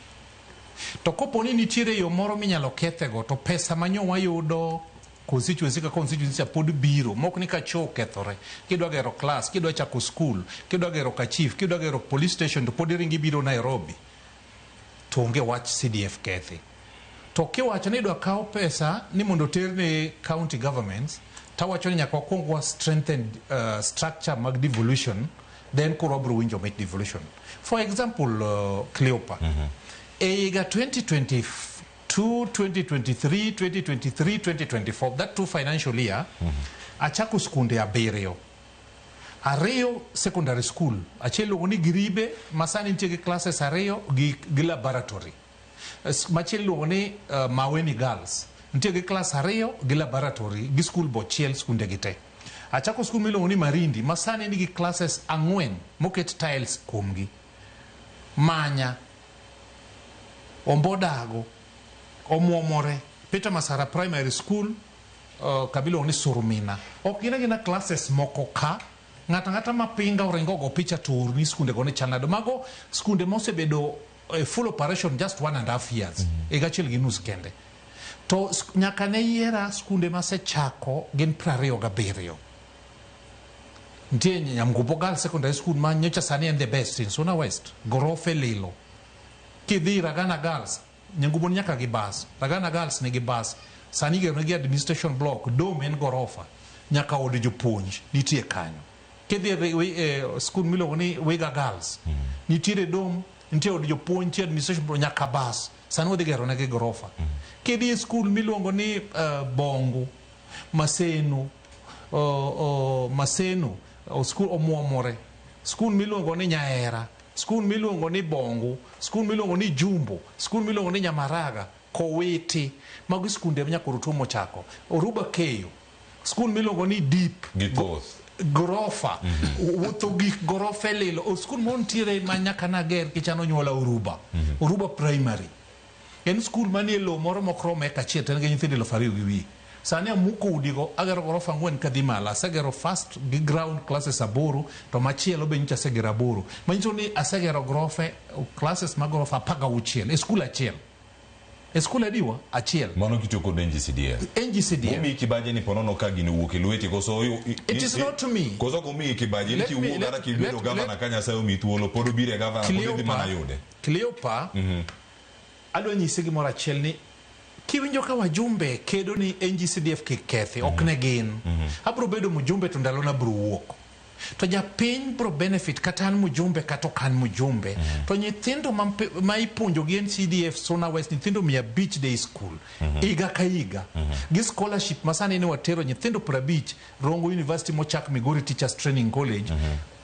To kopo ni nitiere yo moro minyalo kethego to pesa manyo wayudo constituency ka constituency pod biro mok ni ka cho kethore, kidwa gero class, kidwa chako school, kidwa gero ka chief, kidwa gero police station to pod ringi biro Nairobi, to onge wach CDF kethi. To kiwacho ni idwa kawo pesa ni mondo ter ne county governments, tawacho ni nyaka wakuong strengthen structure mag devolution, then koro wabiro winjo mit devolution. For example, Cleopa, eiga 2022, 2023, 2023, 2024, that 2 financial year, achako skunde abiriyo. Ariyo secondary school, achiel luongo ni Giribe, masani nitie gi classes ariyo gi laboratory. Machiel luongo ni Maweni Girls, nitie gi class ariyo gi laboratory gi school bochiel skunde gite. Achako school miluongo ni Marindi, masani nigi classes 4 moket tiles kuomgi. Manya, Ombodago, Omuomore, Peter Masara Primary School, kabiluongo ni Surumina. Ok gina classes moko ka, ngata mapinga oringo go picha tour ni skunde go ni chanado. Mago skunde mosebedo full operation just 1.5 years. Egachiel gi nus kende. To nyaka ne yiera skunde masechako gin 27. Ntie Nyamgubo Girls Secondary School ma nyocha sani en the best in Suna West. Gorofe lilo. Kidhi Ragana Girls, Nyamgubo nyaka gi bus. Ragana Girls ni gi bus. Sani gero gi administration block, dome en gorofa. Nyaka odi jopuonj, nitie kanyo. Kidhi school miluongo ni Wega Girls. Nitiere dome, nitie odi jopuonj, nitie administration block, nyaka bus. Sani odi gero negi gorofa. Kidhi school miluongo ni Bongo, Maseno, school Omuomore, school miluongo ni Nyaera, school miluongo ni Bongo, school miluongo ni Jumbo, school miluongo ni Nyamaraga, Kowiti, mago skunde nyaka rutumo chako. Oruba Keyo, school miluongo ni Deep, Gorofa, wuotho gik gorofa lilo. School montiere ma nyaka nager kichano nyola Oruba, Oruba Primary. En school manie lo moro mokrome kachiel ten gi nyithindo 2,000 gi wi. Sani amuko udigo agero gorofa 4 kadhi mala, asegero first gi ground classes 8 to machielo be nyicha asegero 8. Manyiso ni asegero gorofe classes mag gorofa 16 e school achiel. E school adiwa achiel. Mano kitoko NGCDF. NGCDF. Mimi kibaje ni ponono ka gini wuok lweti koso it is not to me. Koso ko mi kibaje ni kiwuok dara kibedo governor Kanya sayo mi thuolo podo bire governor podo mana yude. Cleopa. Adwa nyise gimoro achiel ni kiwinjo ka wajumbe kedo ni NGCDF kikethi ok ne gin. Abro bedo mujumbe to ndalo na bro wuok. To japiny bro benefit kata an mujumbe kata kan mujumbe. To nyithindo ma ipuonjo gi NCDF Suna West, nyithindo 500 day school. Iga ka iga. Gi scholarship masani ni watero nyithindo 50 Rongo University mochak Migori Teachers Training College.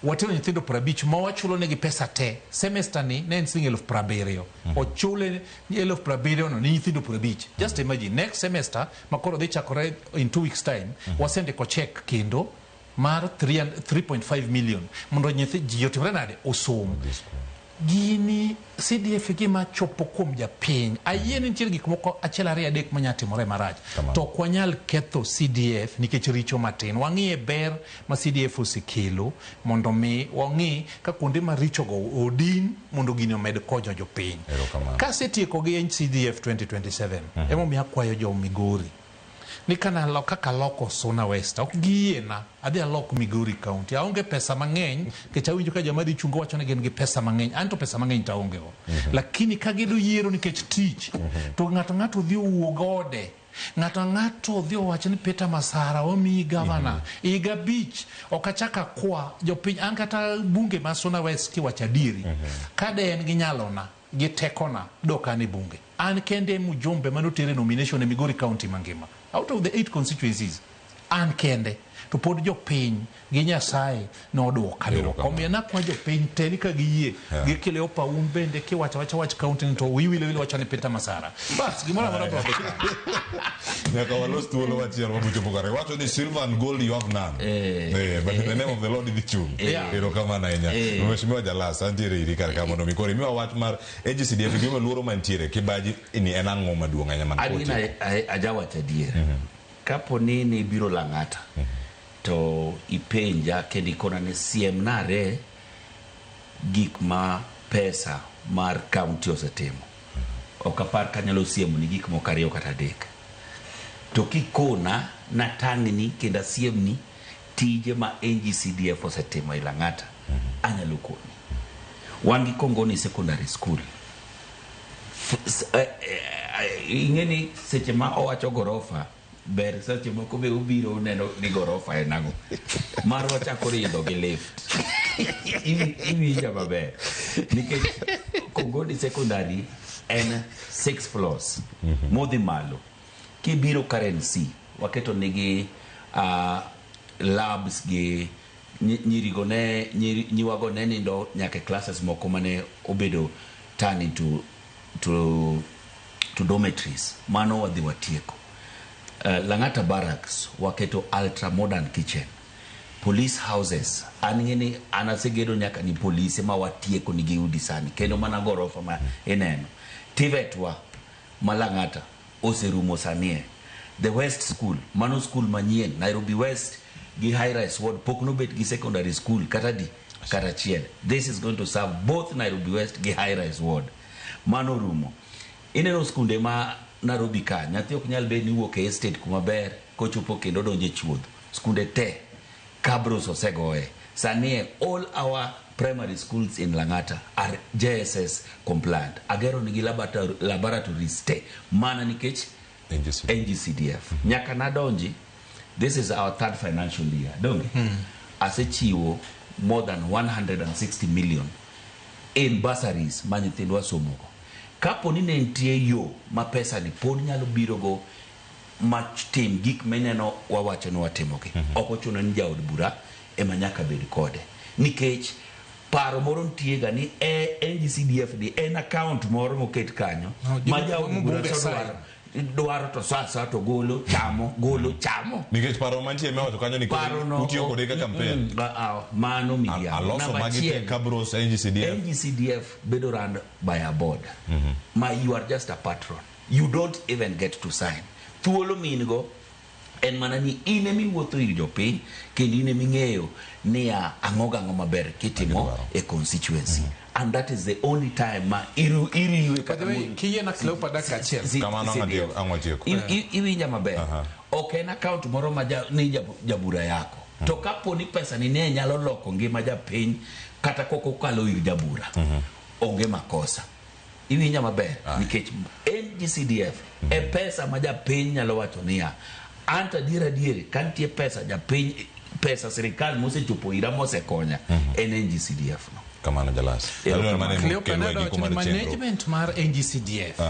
Watero nyithindo 50 ma wachulo negi pesa te. Semester ni ne en 70,000. Ochule 70,000 no ni nyithindo 50. Just imagine next semester makoro dhi chakore in 2 weeks time wasende ko check kendo mar 3.5 million mondo nyithi ji otimre nade osom. Gini CDF gima chopo kuom japiny ayie ni nitie gik moko achiel ariyo adek manyatimore marach to kwanyal ketho CDF nikech richo matin. Wang'iye ber ma CDF osekelo mondo mi wang'i ka kuonde ma richo go odin mondo gini omed konyo jopiny. Ka setieko gi CDF 2027 emo mi akwayo jo Migori ni kana kaka loko Suna West ok giena adhi alok Migori County aonge pesa mang'eny kech awinjo ka joma dhi chungo wacho ni gin gi pesa mang'eny anto pesa mang'eny taonge go lakini ka gido yiero nikech tich to ng'ato dhi uogode ng'ato dhi wacho ni Peter Masara omi governor iga beach okachaka kwa jopiny an kata bunge ma Suna West kiwacho adieri kade en gi nyalona gi tekona dokani bunge an kende mujumbe manotere nomination e Migori County mangima out of the 8 constituencies an kende to pod jopiny gi Nyasaye noduoka omiyo nakwa jopiny teli ka giyie gikile paum bende kiwacho wach kaunti to wiwile wacho ni Peter Masara bas gimoro amora bro nyaka walos thuolo wachiel mabucho kare wacho ni silver and gold you have none but in the name of the Lord idhi chung erokamano ahinya mheshimiwa Jalas antiere iri kar ka mondo mikore miwa wach mar AGCDF gima luoro mantiere Kibaji ni en ang'o maduong' ahinya man adina ajawacho adier kapo ni biro Lang'ata to ipenja kendo ikona ne siem nare gik ma pesa mar kaunti osetimo ok apar kanyalo siemo ni gik moko ariyo kata adek to kikona natang'ni kendo siemni tije ma NGCDF osetimo e Lang'ata anyalo koni wan gi Kongoni secondary school ing'eni seche ma owacho gorofa ber seche moko be ubiro neno ni gorofa en ang'o marwa chako ringo gi lift iwinja maber nikech Kongoni secondary en 6 floors modhi malo kibiro currency waketo nigi labs gi nyiwago ne nindo nyaka classes moko mane obedo turn into to dormitories mano wadhi watieko Lang'ata barracks waketo ultra modern kitchen police houses aningeni anasegedo nyaka ni police ma watieko ni giudi sani kendo mana gorofa ma eneno TVET wa Malang'ata oserumo sanie the West School mano school manyien Nairobi West gi high rise ward pokno bet gi secondary school kata chiel this is going to serve both Nairobi West gi high rise ward mano rumo ineno skunde ma Nairobi ka nyathi ok nyal be ni wuok e estate kuma ber kochopo kendo donje chuodho skunde te kabros osegoe sani all our primary schools in Lang'ata are JSS compliant agero nigi laboratories te mana nikech NGCDF nyaka nadonji this is our third financial year donge asechiwo more than 160 million in bursaries ma nyithindwa somogo kapo ni ne nitie yo ma pesa ni pod nyalo biro go tim gik meneno wawacho ni watimogi ok ochuno ni jaod bura ema nyaka bed kode nikech paro moro nitie ga ni NGCDF di en account moro moket kanyo ma jaod bura dwaro to sasa to golo chamo nikech paro mantie mewacho kanyo ni utiyo kode ka campaign mano media aloso magite kabros NGCDF bedo run by a board you are just a patron you don't even get to sign thuolo mingo en mana ni ine miwuotho ir jopiny kendo ine ming'eyo ni ang'o maber kitimo e constituency and that is the only time ma iriwe kata kiyena slopa daka chiel kamano ang'watieko iwinja maber ok en account moro ma ni jabura yako to kapo ni pesa ni ne nyalo loko ngima japiny kata koko kalo ir jabura onge makosa iwinja maber nikech NGCDF e pesa ma japiny nyalo wacho niya anta diere kantie pesa japiny pesa serikal mosechopo ira mosekonya en NGCDF no kamano Jalas management mar NGCDF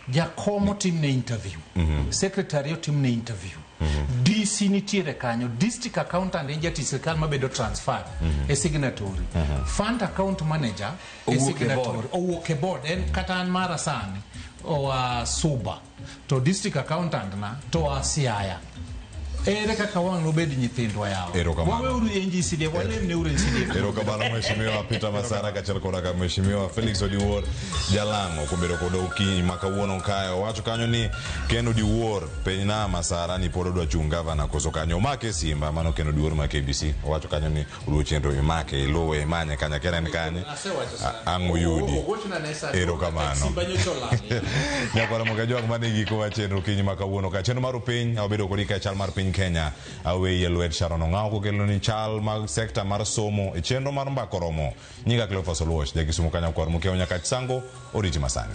jakomo timne interview secretary timne interview DC nitiere kanyo district accountant en jati sirkal mabedo transfer e signatory fund account manager e signatory owuok e board en kata an mara sani o Suba to district accountant na to Siaya ere kaka wang no bedi nyithindwa yao wawe uru NGCDF wale mne uru NGCDF erokamano mheshimiwa Peter Masara kachal koda mheshimiwa Felix Odiwuor Jalango kubedo kodo ukinyi makawuono kayo wacho kanyo ni Ken Odiwuor penyna Masara ni pod odwa chung gavana koso kanyo make simba mano Ken Odiwuor ma KBC wacho kanyo ni uru chenro make lowe manye kanya kenen kanye ang'o yudi erokamano nyakora mogajo mane giko wa chenro ukinyi makawuono ka chenro mar piny obedo kodika chal mar piny Kenya awe yelwet Sharon Ong'ao kokelo ni chal mag sekta mar somo e chenro mar mbakoromo nyiga Cleophas Oluoch jagisumo kanya kwar mukeo nyaka sango oriti masani